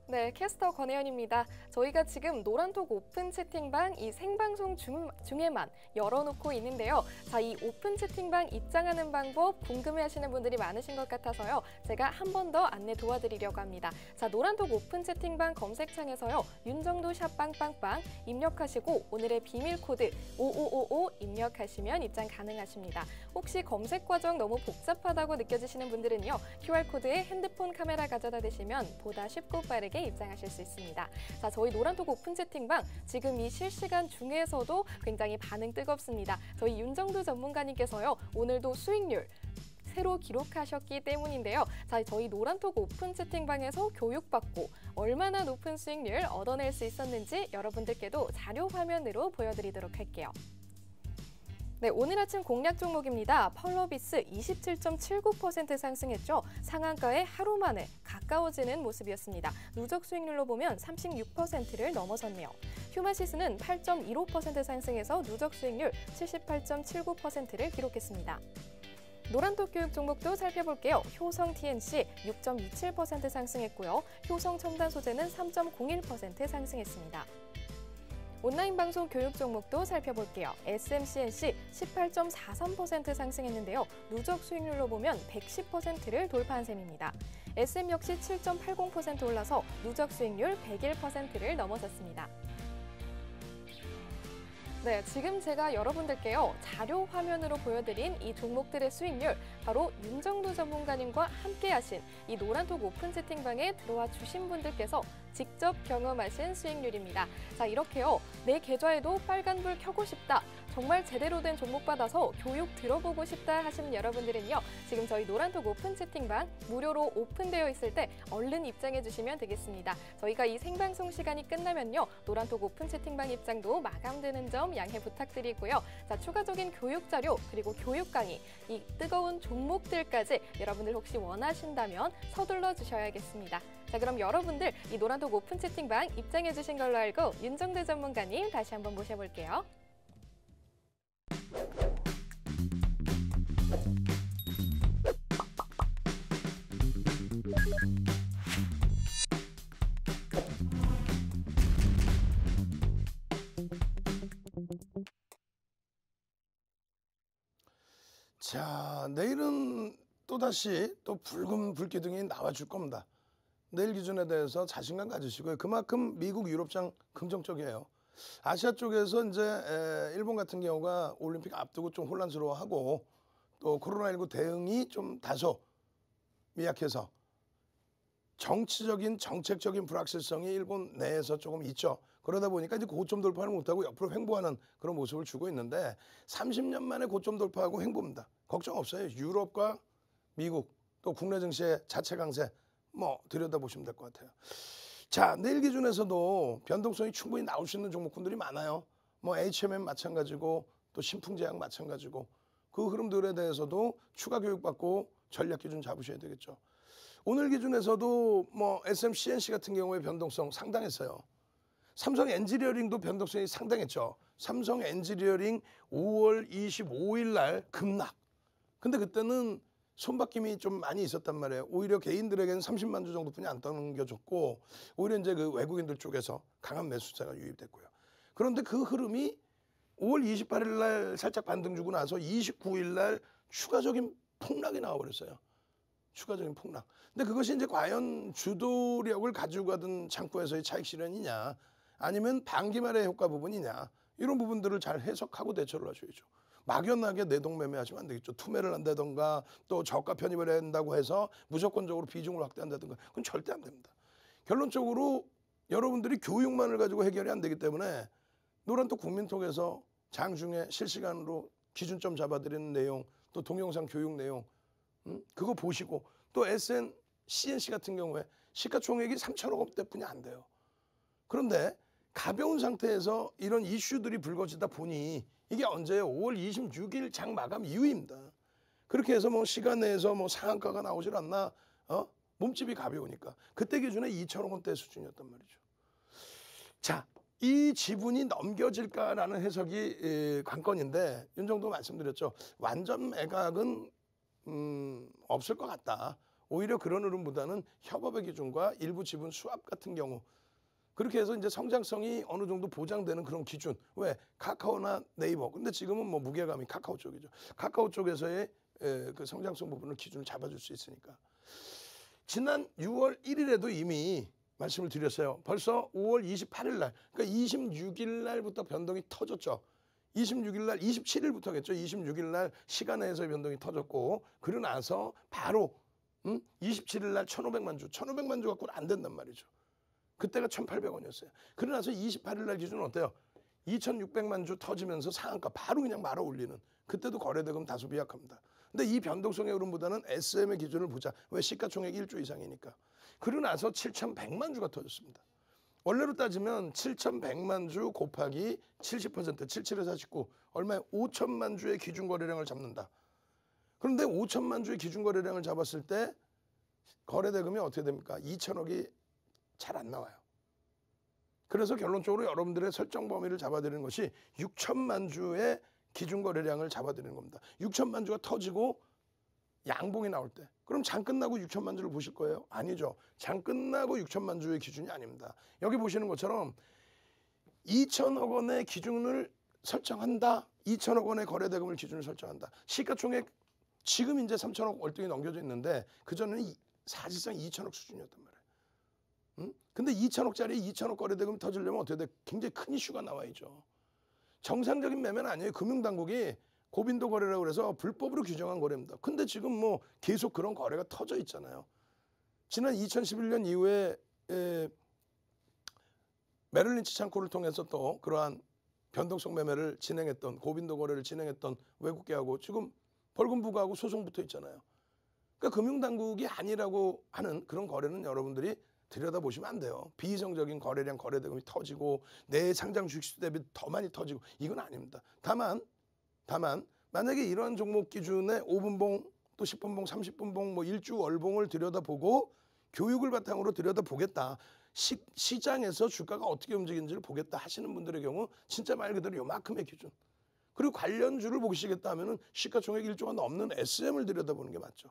네, 캐스터 권혜연입니다. 저희가 지금 노란톡 오픈 채팅방 이 생방송 중에만 열어놓고 있는데요. 자, 이 오픈 채팅방 입장하는 방법 궁금해하시는 분들이 많으신 것 같아서요. 제가 한 번 더 안내 도와드리려고 합니다. 자, 노란톡 오픈 채팅방 검색창에서요. 윤정도 샵 빵빵빵 입력하시고 오늘의 비밀 코드 5555 입력하시면 입장 가능하십니다. 혹시 검색 과정 너무 복잡하다고 느껴지시는 분들은요. QR코드에 핸드폰 카메라 가져다 대시면 보다 쉽고 빠르게 입장하실 수 있습니다. 자, 저희 노란톡 오픈 채팅방 지금 이 실시간 중에서도 굉장히 반응 뜨겁습니다. 저희 윤정도 전문가님께서요. 오늘도 수익률 새로 기록하셨기 때문인데요. 자, 저희 노란톡 오픈 채팅방에서 교육받고 얼마나 높은 수익률 얻어낼 수 있었는지 여러분들께도 자료 화면으로 보여드리도록 할게요. 네, 오늘 아침 공략 종목입니다. 펄러비스 27.79% 상승했죠. 상한가에 하루 만에 가까워지는 모습이었습니다. 누적 수익률로 보면 36%를 넘어섰네요. 휴마시스는 8.15% 상승해서 누적 수익률 78.79%를 기록했습니다. 노란톡 교육 종목도 살펴볼게요. 효성 TNC 6.27% 상승했고요. 효성 첨단 소재는 3.01% 상승했습니다. 온라인 방송 교육 종목도 살펴볼게요. SMCNC 18.43% 상승했는데요. 누적 수익률로 보면 110%를 돌파한 셈입니다. SM 역시 7.80% 올라서 누적 수익률 101%를 넘어섰습니다. 네, 지금 제가 여러분들께요. 자료 화면으로 보여드린 이 종목들의 수익률, 바로 윤정도 전문가님과 함께하신 이 노란톡 오픈 채팅방에 들어와 주신 분들께서 직접 경험하신 수익률입니다. 자, 이렇게요. 내 계좌에도 빨간불 켜고 싶다. 정말 제대로 된 종목 받아서 교육 들어보고 싶다 하시는 여러분들은요. 지금 저희 노란톡 오픈 채팅방 무료로 오픈되어 있을 때 얼른 입장해 주시면 되겠습니다. 저희가 이 생방송 시간이 끝나면요. 노란톡 오픈 채팅방 입장도 마감되는 점 양해 부탁드리고요. 자, 추가적인 교육 자료 그리고 교육 강의, 이 뜨거운 종목들까지 여러분들 혹시 원하신다면 서둘러 주셔야겠습니다. 자, 그럼 여러분들 이 노란톡 오픈 채팅방 입장해 주신 걸로 알고 윤정대 전문가님 다시 한번 모셔볼게요. 자, 내일은 또다시 또 붉은 불기둥이 나와줄 겁니다. 내일 기준에 대해서 자신감 가지시고요. 그만큼 미국, 유럽장 긍정적이에요. 아시아 쪽에서 이제 일본 같은 경우가 올림픽 앞두고 좀 혼란스러워하고 또 코로나19 대응이 좀 다소 미약해서 정치적인 정책적인 불확실성이 일본 내에서 조금 있죠. 그러다 보니까 이제 고점 돌파를 못하고 옆으로 횡보하는 그런 모습을 주고 있는데 30년 만에 고점 돌파하고 횡보입니다. 걱정 없어요. 유럽과 미국 또 국내 증시의 자체 강세 뭐 들여다보시면 될 것 같아요. 자, 내일 기준에서도 변동성이 충분히 나올 수 있는 종목군들이 많아요. 뭐 HMM 마찬가지고 또 신풍제약 마찬가지고 그 흐름들에 대해서도 추가 교육받고 전략 기준 잡으셔야 되겠죠. 오늘 기준에서도 뭐 SMCNC 같은 경우에 변동성 상당했어요. 삼성 엔지니어링도 변동성이 상당했죠. 삼성 엔지니어링 5월 25일 날 급락. 근데 그때는 손바뀜이 좀 많이 있었단 말이에요. 오히려 개인들에게는 30만 주 정도뿐이 안 넘겨줬고 오히려 이제 그 외국인들 쪽에서 강한 매수세가 유입됐고요. 그런데 그 흐름이 5월 28일 날 살짝 반등 주고 나서 29일 날 추가적인 폭락이 나와버렸어요. 추가적인 폭락. 근데 그것이 이제 과연 주도력을 가지고 가던 창구에서의 차익 실현이냐 아니면 반기말의 효과 부분이냐 이런 부분들을 잘 해석하고 대처를 하셔야죠. 막연하게 내동매매하시면 안 되겠죠. 투매를 한다던가 또 저가 편입을 한다고 해서 무조건적으로 비중을 확대한다든가 그건 절대 안 됩니다. 결론적으로 여러분들이 교육만을 가지고 해결이 안 되기 때문에 노란톡 국민톡에서 장중에 실시간으로 기준점 잡아드리는 내용 또 동영상 교육 내용 그거 보시고 또 SN, CNC 같은 경우에 시가총액이 3천억 원대뿐이 안 돼요. 그런데 가벼운 상태에서 이런 이슈들이 불거지다 보니 이게 언제예요? 5월 26일 장 마감 이후입니다. 그렇게 해서 뭐 시간 내에서 뭐 상한가가 나오질 않나? 몸집이 가벼우니까. 그때 기준에 2천억 원대 수준이었단 말이죠. 자, 이 지분이 넘겨질까라는 해석이 관건인데 윤 정도 말씀드렸죠. 완전 매각은 없을 것 같다. 오히려 그런 흐름보다는 협업의 기준과 일부 지분 수합 같은 경우 그렇게 해서 이제 성장성이 어느 정도 보장되는 그런 기준. 왜? 카카오나 네이버. 근데 지금은 뭐 무게감이 카카오 쪽이죠. 카카오 쪽에서의 그 성장성 부분을 기준을 잡아줄 수 있으니까. 지난 6월 1일에도 이미 말씀을 드렸어요. 벌써 5월 28일 날, 그러니까 26일 날부터 변동이 터졌죠. 26일 날, 27일부터겠죠. 26일 날 시간에서의 변동이 터졌고 그러고 나서 바로 27일 날 1,500만 주, 1,500만 주 갖고는 안 된단 말이죠. 그때가 1,800원이었어요. 그러고 나서 28일 날 기준은 어때요? 2,600만 주 터지면서 상한가 바로 그냥 말아 올리는. 그때도 거래대금 다소 미약합니다. 근데 이 변동성의 흐름보다는 SM의 기준을 보자. 왜? 시가총액 1조 이상이니까. 그러고 나서 7,100만 주가 터졌습니다. 원래로 따지면 7,100만 주 곱하기 70%, 77에서 49, 얼마에 5천만 주의 기준 거래량을 잡는다. 그런데 5천만 주의 기준 거래량을 잡았을 때 거래대금이 어떻게 됩니까? 2천억이 잘 안 나와요. 그래서 결론적으로 여러분들의 설정 범위를 잡아드리는 것이 6천만 주의 기준 거래량을 잡아드리는 겁니다. 6천만 주가 터지고 양봉이 나올 때 그럼 장 끝나고 6천만 주를 보실 거예요? 아니죠. 장 끝나고 6천만 주의 기준이 아닙니다. 여기 보시는 것처럼 2천억 원의 기준을 설정한다. 2천억 원의 거래대금을 기준을 설정한다. 시가총액 지금 이제 3천억 월등히 넘겨져 있는데 그전에는 사실상 2천억 수준이었단 말이에요. 근데 2천억짜리 2천억 거래대금 터지려면 어떻게 돼? 굉장히 큰 이슈가 나와야죠. 정상적인 매매는 아니에요. 금융당국이 고빈도 거래라고 그래서 불법으로 규정한 거래입니다. 근데 지금 뭐 계속 그런 거래가 터져 있잖아요. 지난 2011년 이후에 메릴 린치 창구를 통해서 또 그러한 변동성 매매를 진행했던 고빈도 거래를 진행했던 외국계하고 지금 벌금 부과하고 소송 붙어 있잖아요. 그러니까 금융당국이 아니라고 하는 그런 거래는 여러분들이 들여다보시면 안 돼요. 비이성적인 거래량 거래대금이 터지고 내 상장 주식수 대비 더 많이 터지고 이건 아닙니다. 다만 만약에 이러한 종목 기준에 5분봉 또 10분봉 30분봉 뭐 일주 월봉을 들여다보고 교육을 바탕으로 들여다보겠다. 시장에서 주가가 어떻게 움직이는지를 보겠다 하시는 분들의 경우 진짜 말 그대로 요만큼의 기준. 그리고 관련주를 보시겠다 하면은 시가총액 1조가 넘는 SM을 들여다보는 게 맞죠.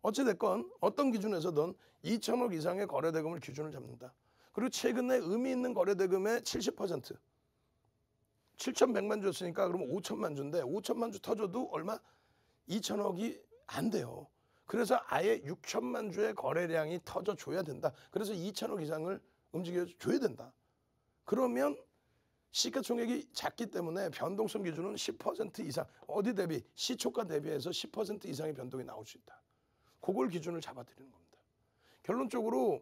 어찌됐건 어떤 기준에서든 2천억 이상의 거래대금을 기준을 잡는다. 그리고 최근에 의미 있는 거래대금의 70% 7,100만 주였으니까 그러면 5천만 주인데 5천만 주 터져도 얼마? 2천억이 안 돼요. 그래서 아예 6천만 주의 거래량이 터져줘야 된다. 그래서 2천억 이상을 움직여줘야 된다. 그러면 시가총액이 작기 때문에 변동성 기준은 10% 이상 어디 대비 시초가 대비해서 10% 이상의 변동이 나올 수 있다. 그걸 기준을 잡아드리는 겁니다. 결론적으로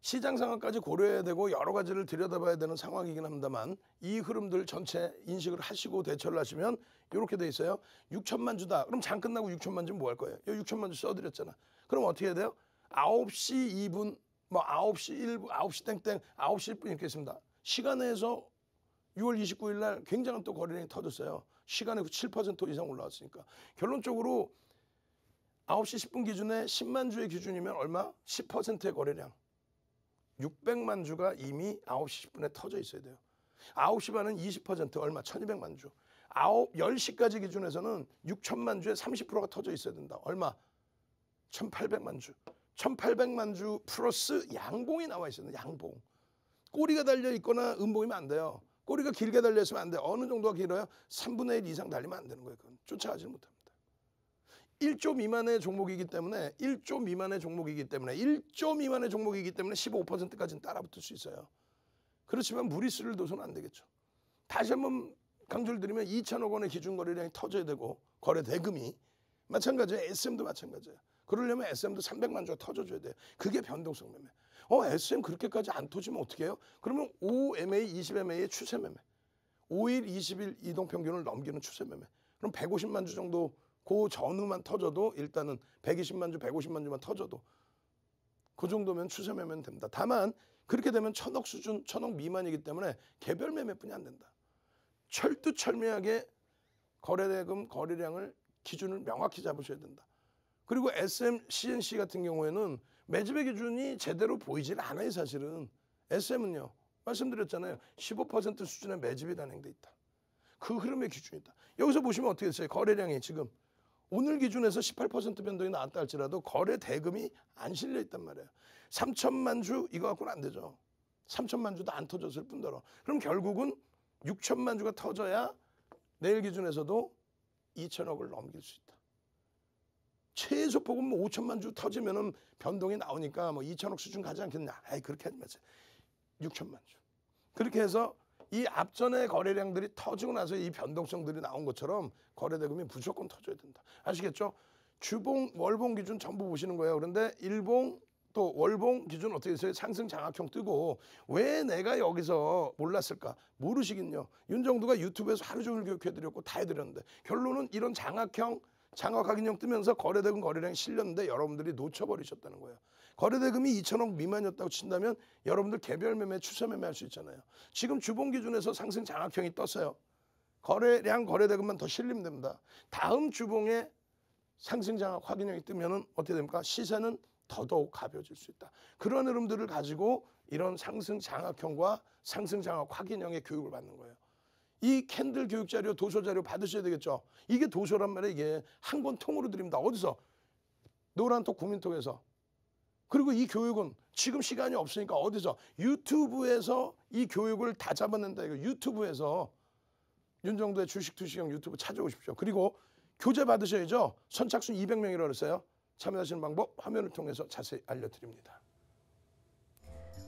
시장 상황까지 고려해야 되고 여러 가지를 들여다봐야 되는 상황이긴 합니다만 이 흐름들 전체 인식을 하시고 대처를 하시면 이렇게 돼 있어요. 6천만 주다. 그럼 장 끝나고 6천만 주면 뭐 할 거예요? 여기 6천만 주 써드렸잖아. 그럼 어떻게 해야 돼요? 9시 2분, 뭐 9시 1분, 9시 땡땡, 9시 1분 이렇게 있습니다. 시간에서 6월 29일 날 굉장한 또 거래량이 터졌어요. 시간에 7% 이상 올라왔으니까. 결론적으로 9시 10분 기준에 10만 주의 기준이면 얼마? 10%의 거래량. 600만 주가 이미 9시 10분에 터져 있어야 돼요. 9시 반은 20% 얼마? 1200만 주. 10시까지 기준에서는 6천만 주에 30%가 터져 있어야 된다. 얼마? 1800만 주. 1800만 주 플러스 양봉이 나와 있어야 돼요. 양봉. 꼬리가 달려 있거나 음봉이면 안 돼요. 꼬리가 길게 달려 있으면 안 돼요. 어느 정도가 길어요? 3분의 1 이상 달리면 안 되는 거예요. 그건 쫓아가지 못합니다. 1조 미만의 종목이기 때문에 1조 미만의 종목이기 때문에 15%까지는 따라붙을 수 있어요. 그렇지만 무리수를 둬서는 안 되겠죠. 다시 한번 강조를 드리면 2천억 원의 기준 거래량이 터져야 되고 거래 대금이 마찬가지예요. SM도 마찬가지예요. 그러려면 SM도 300만 주가 터져줘야 돼요. 그게 변동성 매매. SM 그렇게까지 안 터지면 어떻게 해요? 그러면 5MA, 20MA의 추세 매매. 5일, 20일 이동평균을 넘기는 추세 매매. 그럼 150만 주 정도 그 전후만 터져도 일단은 120만 주, 150만 주만 터져도 그 정도면 추세 매매는 됩니다. 다만 그렇게 되면 1,000억 수준, 1,000억 미만이기 때문에 개별 매매뿐이 안 된다. 철두철미하게 거래대금, 거래량을 기준을 명확히 잡으셔야 된다. 그리고 SM, CNC 같은 경우에는 매집의 기준이 제대로 보이질 않아요. 사실은 SM은요. 말씀드렸잖아요. 15% 수준의 매집이 단행돼 있다. 그 흐름의 기준이다. 여기서 보시면 어떻게 됐어요? 거래량이 지금 오늘 기준에서 18% 변동이 나왔다 할지라도 거래 대금이 안 실려 있단 말이에요. 3천만 주 이거 갖고는 안 되죠. 3천만 주도 안 터졌을 뿐더러. 그럼 결국은 6천만 주가 터져야 내일 기준에서도 2천억을 넘길 수 있다. 최소 폭은 뭐 5천만 주 터지면은 변동이 나오니까 뭐 2천억 수준 가지 않겠냐. 그렇게 하지 마세요. 6천만 주. 그렇게 해서 이 앞전의 거래량들이 터지고 나서 이 변동성들이 나온 것처럼 거래대금이 무조건 터져야 된다. 아시겠죠? 주봉, 월봉 기준 전부 보시는 거예요. 그런데 일봉 또 월봉 기준 어떻게 있어요? 상승 장악형 뜨고 왜 내가 여기서 몰랐을까? 모르시긴요. 윤정두가 유튜브에서 하루 종일 교육해드렸고 다 해드렸는데 결론은 이런 장악형 장악 확인형 뜨면서 거래대금 거래량이 실렸는데 여러분들이 놓쳐버리셨다는 거예요. 거래대금이 2천억 미만이었다고 친다면 여러분들 개별 매매, 추세 매매할 수 있잖아요. 지금 주봉 기준에서 상승 장악형이 떴어요. 거래량, 거래대금만 더 실리면 됩니다. 다음 주봉에 상승 장악 확인형이 뜨면은 어떻게 됩니까? 시세는 더더욱 가벼워질 수 있다. 그런 흐름들을 가지고 이런 상승 장악형과 상승 장악 확인형의 교육을 받는 거예요. 이 캔들 교육 자료, 도서 자료 받으셔야 되겠죠. 이게 도서란 말이에요. 이게 한 권 통으로 드립니다. 어디서? 노란톡 국민톡에서. 그리고 이 교육은 지금 시간이 없으니까 어디서? 유튜브에서 이 교육을 다 잡아낸다. 이거 유튜브에서 윤정도의 주식투시경 유튜브 찾아오십시오. 그리고 교재 받으셔야죠. 선착순 200명이라고 그랬어요. 참여하시는 방법 화면을 통해서 자세히 알려드립니다.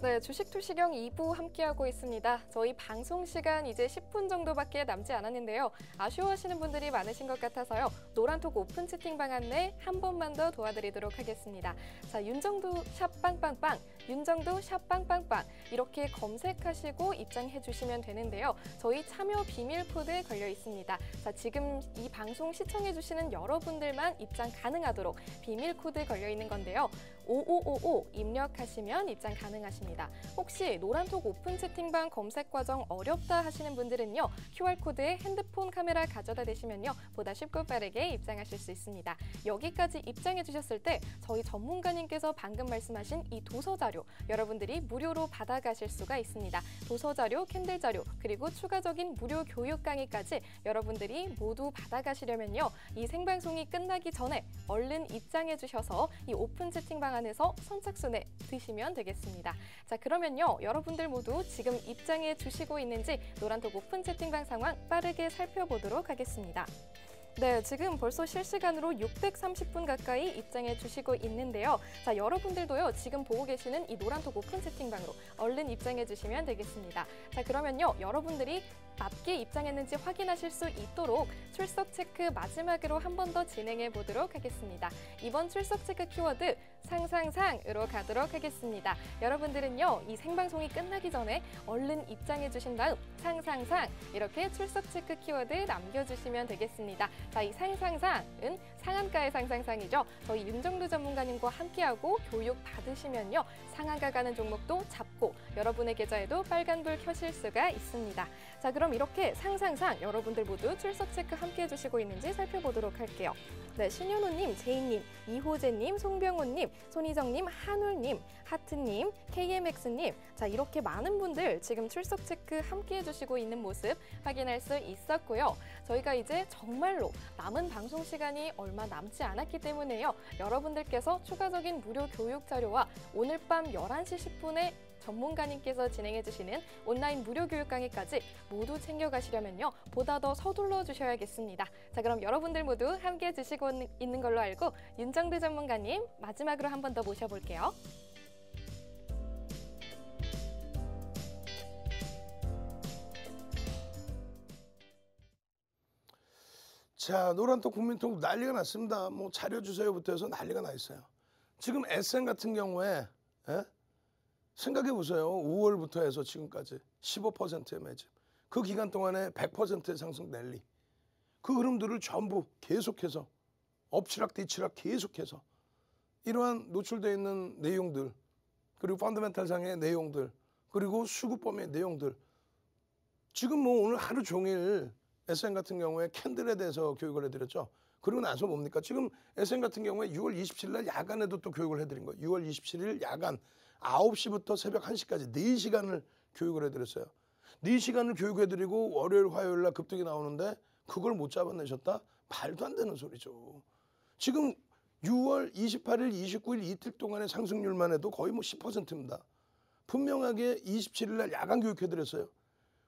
네, 주식투시경 2부 함께하고 있습니다. 저희 방송 시간 이제 10분 정도밖에 남지 않았는데요. 아쉬워하시는 분들이 많으신 것 같아서요. 노란톡 오픈 채팅방 안내 한 번만 더 도와드리도록 하겠습니다. 자, 윤정두 샵빵빵빵, 윤정두 샵빵빵빵 이렇게 검색하시고 입장해 주시면 되는데요. 저희 참여 비밀 코드 걸려 있습니다. 자, 지금 이 방송 시청해 주시는 여러분들만 입장 가능하도록 비밀 코드 걸려 있는 건데요. 5555 입력하시면 입장 가능하십니다. 혹시 노란톡 오픈 채팅방 검색 과정 어렵다 하시는 분들은요. QR코드에 핸드폰 카메라 가져다 대시면요. 보다 쉽고 빠르게 입장하실 수 있습니다. 여기까지 입장해 주셨을 때 저희 전문가님께서 방금 말씀하신 이 도서 자료 여러분들이 무료로 받아가실 수가 있습니다. 도서 자료, 캔들 자료, 그리고 추가적인 무료 교육 강의까지 여러분들이 모두 받아가시려면요. 이 생방송이 끝나기 전에 얼른 입장해 주셔서 이 오픈 채팅방 안에서 선착순에 드시면 되겠습니다. 자, 그러면요. 여러분들 모두 지금 입장해 주시고 있는지 노란톡 오픈 채팅방 상황 빠르게 살펴보도록 하겠습니다. 네, 지금 벌써 실시간으로 630분 가까이 입장해 주시고 있는데요. 자, 여러분들도요. 지금 보고 계시는 이 노란톡 오픈 채팅방으로 얼른 입장해 주시면 되겠습니다. 자, 그러면요. 여러분들이 맞게 입장했는지 확인하실 수 있도록 출석 체크 마지막으로 한 번 더 진행해 보도록 하겠습니다. 이번 출석 체크 키워드 상상상으로 가도록 하겠습니다. 여러분들은요. 이 생방송이 끝나기 전에 얼른 입장해 주신 다음 상상상 이렇게 출석 체크 키워드 남겨주시면 되겠습니다. 자, 이 상상상은 상한가의 상상상이죠. 저희 윤정두 전문가님과 함께하고 교육 받으시면요. 상한가 가는 종목도 잡고 여러분의 계좌에도 빨간불 켜실 수가 있습니다. 자, 그럼 이렇게 상상상 여러분들 모두 출석 체크 함께 해주시고 있는지 살펴보도록 할게요. 네, 신현우님, 제이님, 이호재님, 송병호님, 손희정님, 한울님, 하트님, KMX님 자, 이렇게 많은 분들 지금 출석 체크 함께 해주시고 있는 모습 확인할 수 있었고요. 저희가 이제 정말로 남은 방송 시간이 얼마 남지 않았기 때문에요. 여러분들께서 추가적인 무료 교육 자료와 오늘 밤 11시 10분에 전문가님께서 진행해 주시는 온라인 무료 교육 강의까지 모두 챙겨가시려면요. 보다 더 서둘러 주셔야겠습니다. 자, 그럼 여러분들 모두 함께 해주시고 있는 걸로 알고 윤정두 전문가님 마지막으로 한 번 더 모셔볼게요. 자, 노란톡 국민톡 난리가 났습니다. 뭐 자료 주세요부터 해서 난리가 나 있어요. 지금 SM 같은 경우에 생각해 보세요. 5월부터 해서 지금까지 15%의 매집. 그 기간 동안에 100%의 상승 랠리. 그 흐름들을 전부 계속해서 엎치락 뒤치락 계속해서 이러한 노출되어 있는 내용들 그리고 펀더멘탈상의 내용들 그리고 수급범의 내용들 지금 뭐 오늘 하루 종일 SM 같은 경우에 캔들에 대해서 교육을 해드렸죠. 그리고 나서 뭡니까? 지금 SM 같은 경우에 6월 27일 날 야간에도 또 교육을 해드린 거예요. 6월 27일 야간 9시부터 새벽 1시까지 4시간을 교육을 해드렸어요. 4시간을 교육해드리고 월요일 화요일 날 급등이 나오는데 그걸 못 잡아내셨다? 말도 안 되는 소리죠. 지금 6월 28일, 29일 이틀 동안의 상승률만 해도 거의 뭐 10%입니다. 분명하게 27일 날 야간 교육해드렸어요.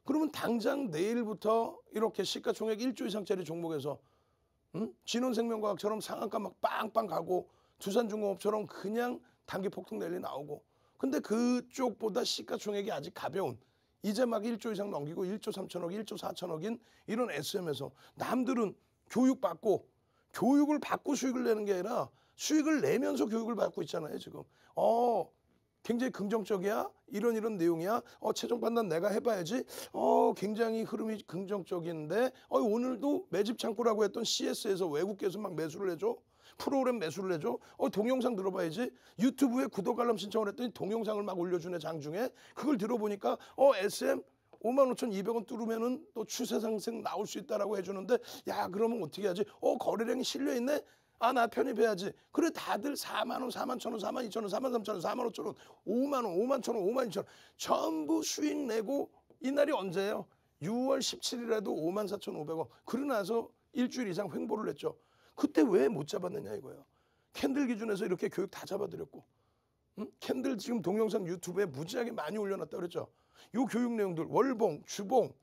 그러면 당장 내일부터 이렇게 시가총액 1조 이상짜리 종목에서 진원생명과학처럼 상한가 막 빵빵 가고 두산중공업처럼 그냥 단기 폭등 랠리 나오고 근데 그쪽보다 시가총액이 아직 가벼운 이제 막 1조 이상 넘기고 1조 3천억, 1조 4천억인 이런 SM에서 남들은 교육을 받고 수익을 내는 게 아니라 수익을 내면서 교육을 받고 있잖아요, 지금. 굉장히 긍정적이야? 이런 내용이야? 최종 판단 내가 해봐야지? 굉장히 흐름이 긍정적인데 오늘도 매집 창구라고 했던 CS에서 외국계에서 막 매수를 해줘? 프로그램 매수를 해줘? 동영상 들어봐야지? 유튜브에 구독 알람 신청을 했더니 동영상을 막 올려주네, 장중에. 그걸 들어보니까 SM 55,200원 뚫으면은 또 추세 상승 나올 수 있다라고 해주는데 야, 그러면 어떻게 하지? 거래량이 실려있네? 나 편입해야지. 그래, 다들 4만 원, 4만 1천 원, 4만 2천 원, 4만 3천 원, 4만 5천 원, 5만 원, 5만 1천 원, 5만 2천 원 전부 수익 내고 이날이 언제예요? 6월 17일에도 5만 4,500원. 그러고 나서 일주일 이상 횡보를 했죠. 그때 왜 못 잡았느냐 이거예요. 캔들 기준에서 이렇게 교육 다 잡아드렸고 캔들 지금 동영상 유튜브에 무지하게 많이 올려놨다 그랬죠. 요 교육 내용들 월봉, 주봉,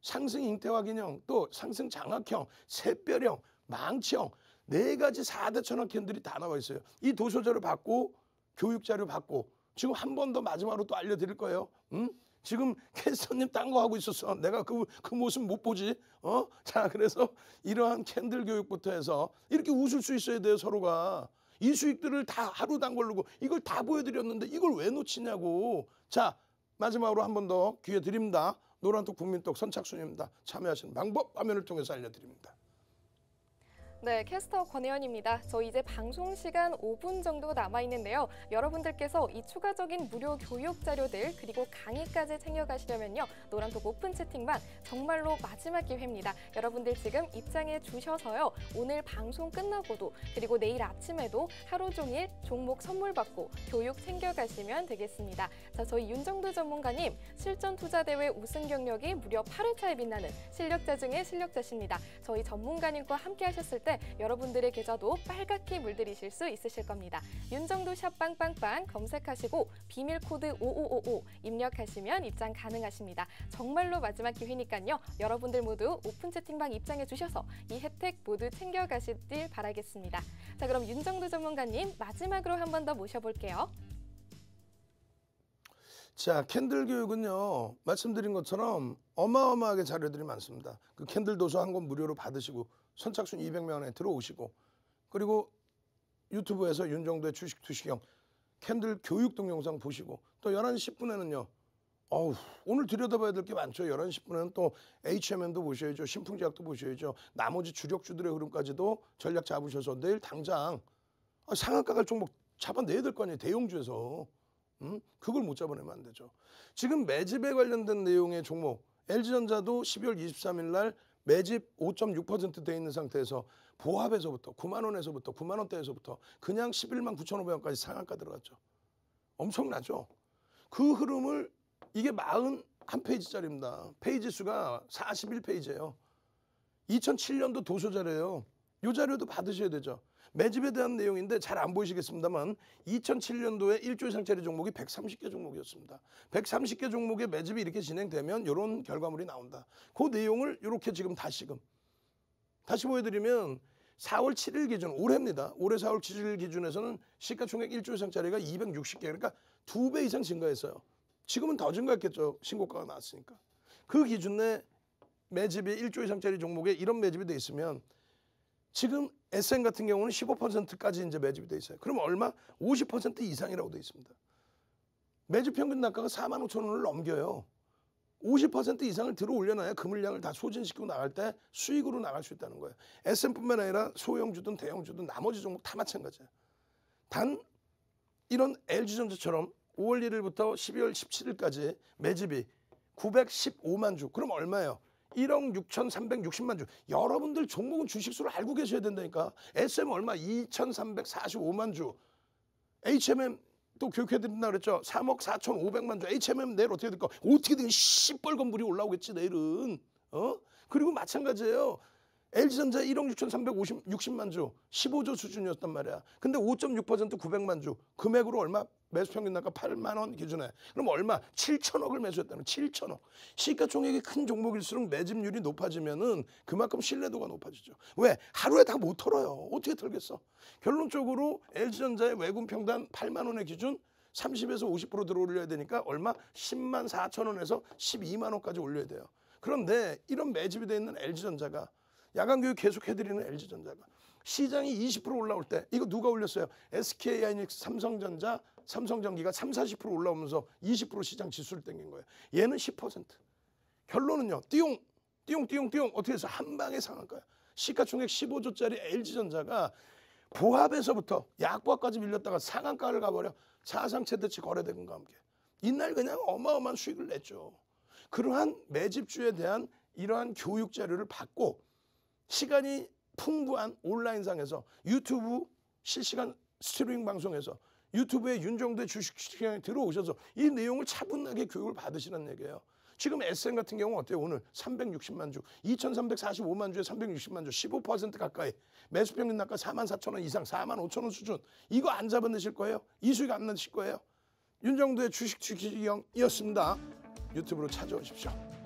상승 잉태화 기형, 또 상승 장악형, 샛별형, 망치형 4가지 4대 천왕 캔들이 다 나와 있어요. 이 도서자료 받고 교육 자료 받고 지금 한 번 더 마지막으로 또 알려드릴 거예요. 응? 지금 캐스터님 딴 거 하고 있었어. 내가 그 모습 못 보지. 자, 그래서 이러한 캔들 교육부터 해서 이렇게 웃을 수 있어야 돼요, 서로가. 이 수익들을 다 하루 단걸르고 이걸 다 보여드렸는데 이걸 왜 놓치냐고. 자, 마지막으로 한 번 더 기회 드립니다. 노란톡 국민톡 선착순입니다. 참여하시는 방법 화면을 통해서 알려드립니다. 네, 캐스터 권혜연입니다. 저 이제 방송 시간 5분 정도 남아있는데요. 여러분들께서 이 추가적인 무료 교육 자료들 그리고 강의까지 챙겨가시려면요. 노란톡 오픈 채팅방 정말로 마지막 기회입니다. 여러분들 지금 입장해 주셔서요. 오늘 방송 끝나고도 그리고 내일 아침에도 하루 종일 종목 선물 받고 교육 챙겨가시면 되겠습니다. 자, 저희 윤정두 전문가님 실전투자대회 우승 경력이 무려 8회차에 빛나는 실력자 중에 실력자십니다. 저희 전문가님과 함께 하셨을 때 여러분들의 계좌도 빨갛게 물들이실 수 있으실 겁니다. 윤정두 샵 빵빵빵 검색하시고 비밀 코드 5555 입력하시면 입장 가능하십니다. 정말로 마지막 기회니까요. 여러분들 모두 오픈 채팅방 입장해 주셔서 이 혜택 모두 챙겨가시길 바라겠습니다. 자, 그럼 윤정두 전문가님 마지막으로 한 번 더 모셔볼게요. 자, 캔들 교육은요, 말씀드린 것처럼 어마어마하게 자료들이 많습니다. 그 캔들 도서 한 권 무료로 받으시고 선착순 200명에 들어오시고, 그리고 유튜브에서 윤정두의 주식 투시경 캔들 교육 동영상 보시고, 또 11시 10분에는요 오늘 들여다봐야 될 게 많죠. 11시 10분에는 또 HMM도 보셔야죠. 신풍제약도 보셔야죠. 나머지 주력주들의 흐름까지도 전략 잡으셔서 내일 당장 상한가 갈 종목 잡아내야 될 거 아니에요. 대형주에서. 그걸 못 잡아내면 안 되죠. 지금 매집에 관련된 내용의 종목 LG전자도 12월 23일 날 매집 5.6% 돼 있는 상태에서 보합에서부터 9만 원에서부터 9만 원대에서부터 그냥 11만 9,500원까지 상한가 들어갔죠. 엄청나죠. 그 흐름을 이게 41페이지짜리입니다. 페이지 수가 41페이지예요. 2007년도 도서 자료예요. 이 자료도 받으셔야 되죠. 매집에 대한 내용인데 잘 안 보이시겠습니다만 2007년도에 1조 이상짜리 종목이 130개 종목이었습니다. 130개 종목의 매집이 이렇게 진행되면 이런 결과물이 나온다. 그 내용을 이렇게 지금 다시 보여드리면 4월 7일 기준, 올해입니다. 올해 4월 7일 기준에서는 시가총액 1조 이상짜리가 260개, 그러니까 2배 이상 증가했어요. 지금은 더 증가했겠죠. 신고가가 나왔으니까. 그 기준 내 매집이 1조 이상짜리 종목에 이런 매집이 돼 있으면 지금 SM 같은 경우는 15%까지 이제 매집이 돼 있어요. 그럼 얼마? 50% 이상이라고 돼 있습니다. 매집 평균 단가가 4만 5천 원을 넘겨요. 50% 이상을 들어 올려놔야 그 물량을 다 소진시키고 나갈 때 수익으로 나갈 수 있다는 거예요. SM뿐만 아니라 소형주든 대형주든 나머지 종목 다 마찬가지예요. 단 이런 LG전자처럼 5월 1일부터 12월 17일까지 매집이 915만 주. 그럼 얼마예요? 1억 6,360만 주. 여러분들 종목은 주식수를 알고 계셔야 된다니까. SM 얼마? 2,345만 주. HMM 또 교육해드린다 그랬죠. 3억 4,500만 주. HMM 내일 어떻게 될까? 어떻게든 시뻘건 물이 올라오겠지 내일은. 그리고 마찬가지예요. LG전자 1억 6,360만 주. 15조 수준이었단 말이야. 근데 5.6% 900만 주. 금액으로 얼마? 매수 평균 단가 8만 원 기준에. 그럼 얼마? 7천억을 매수했다는 7천억. 시가총액이 큰 종목일수록 매집률이 높아지면은 그만큼 신뢰도가 높아지죠. 왜? 하루에 다 못 털어요. 어떻게 털겠어? 결론적으로 LG전자의 외군 평단 8만 원의 기준 30에서 50% 들어 올려야 되니까 얼마? 10만 4천 원에서 12만 원까지 올려야 돼요. 그런데 이런 매집이 돼 있는 LG전자가 야간 교육 계속 해드리는 LG전자가 시장이 20% 올라올 때 이거 누가 올렸어요? SK하이닉스, 삼성전자, 삼성전기가 30-40% 올라오면서 20% 시장 지수를 땡긴 거예요. 얘는 10%. 결론은요. 띠용 어떻게 해서 한 방에 상한가요. 시가총액 15조짜리 LG전자가 보합에서부터 약보합까지 밀렸다가 상한가를 가버려 사상 최대치 거래대금과 함께. 이날 그냥 어마어마한 수익을 냈죠. 그러한 매집주에 대한 이러한 교육 자료를 받고 시간이 풍부한 온라인상에서 유튜브 실시간 스트리밍 방송에서 유튜브에 윤정두의 주식시장에 들어오셔서 이 내용을 차분하게 교육을 받으시는 얘기예요. 지금 SM 같은 경우 어때요? 오늘 360만 주, 2,345만 주에 360만 주, 15% 가까이. 매수 평균 단가 4만 4천 원 이상, 4만 5천 원 수준. 이거 안 잡아내실 거예요? 이 수익 안 내실 거예요? 윤정두의 주식 투시경이었습니다. 유튜브로 찾아오십시오.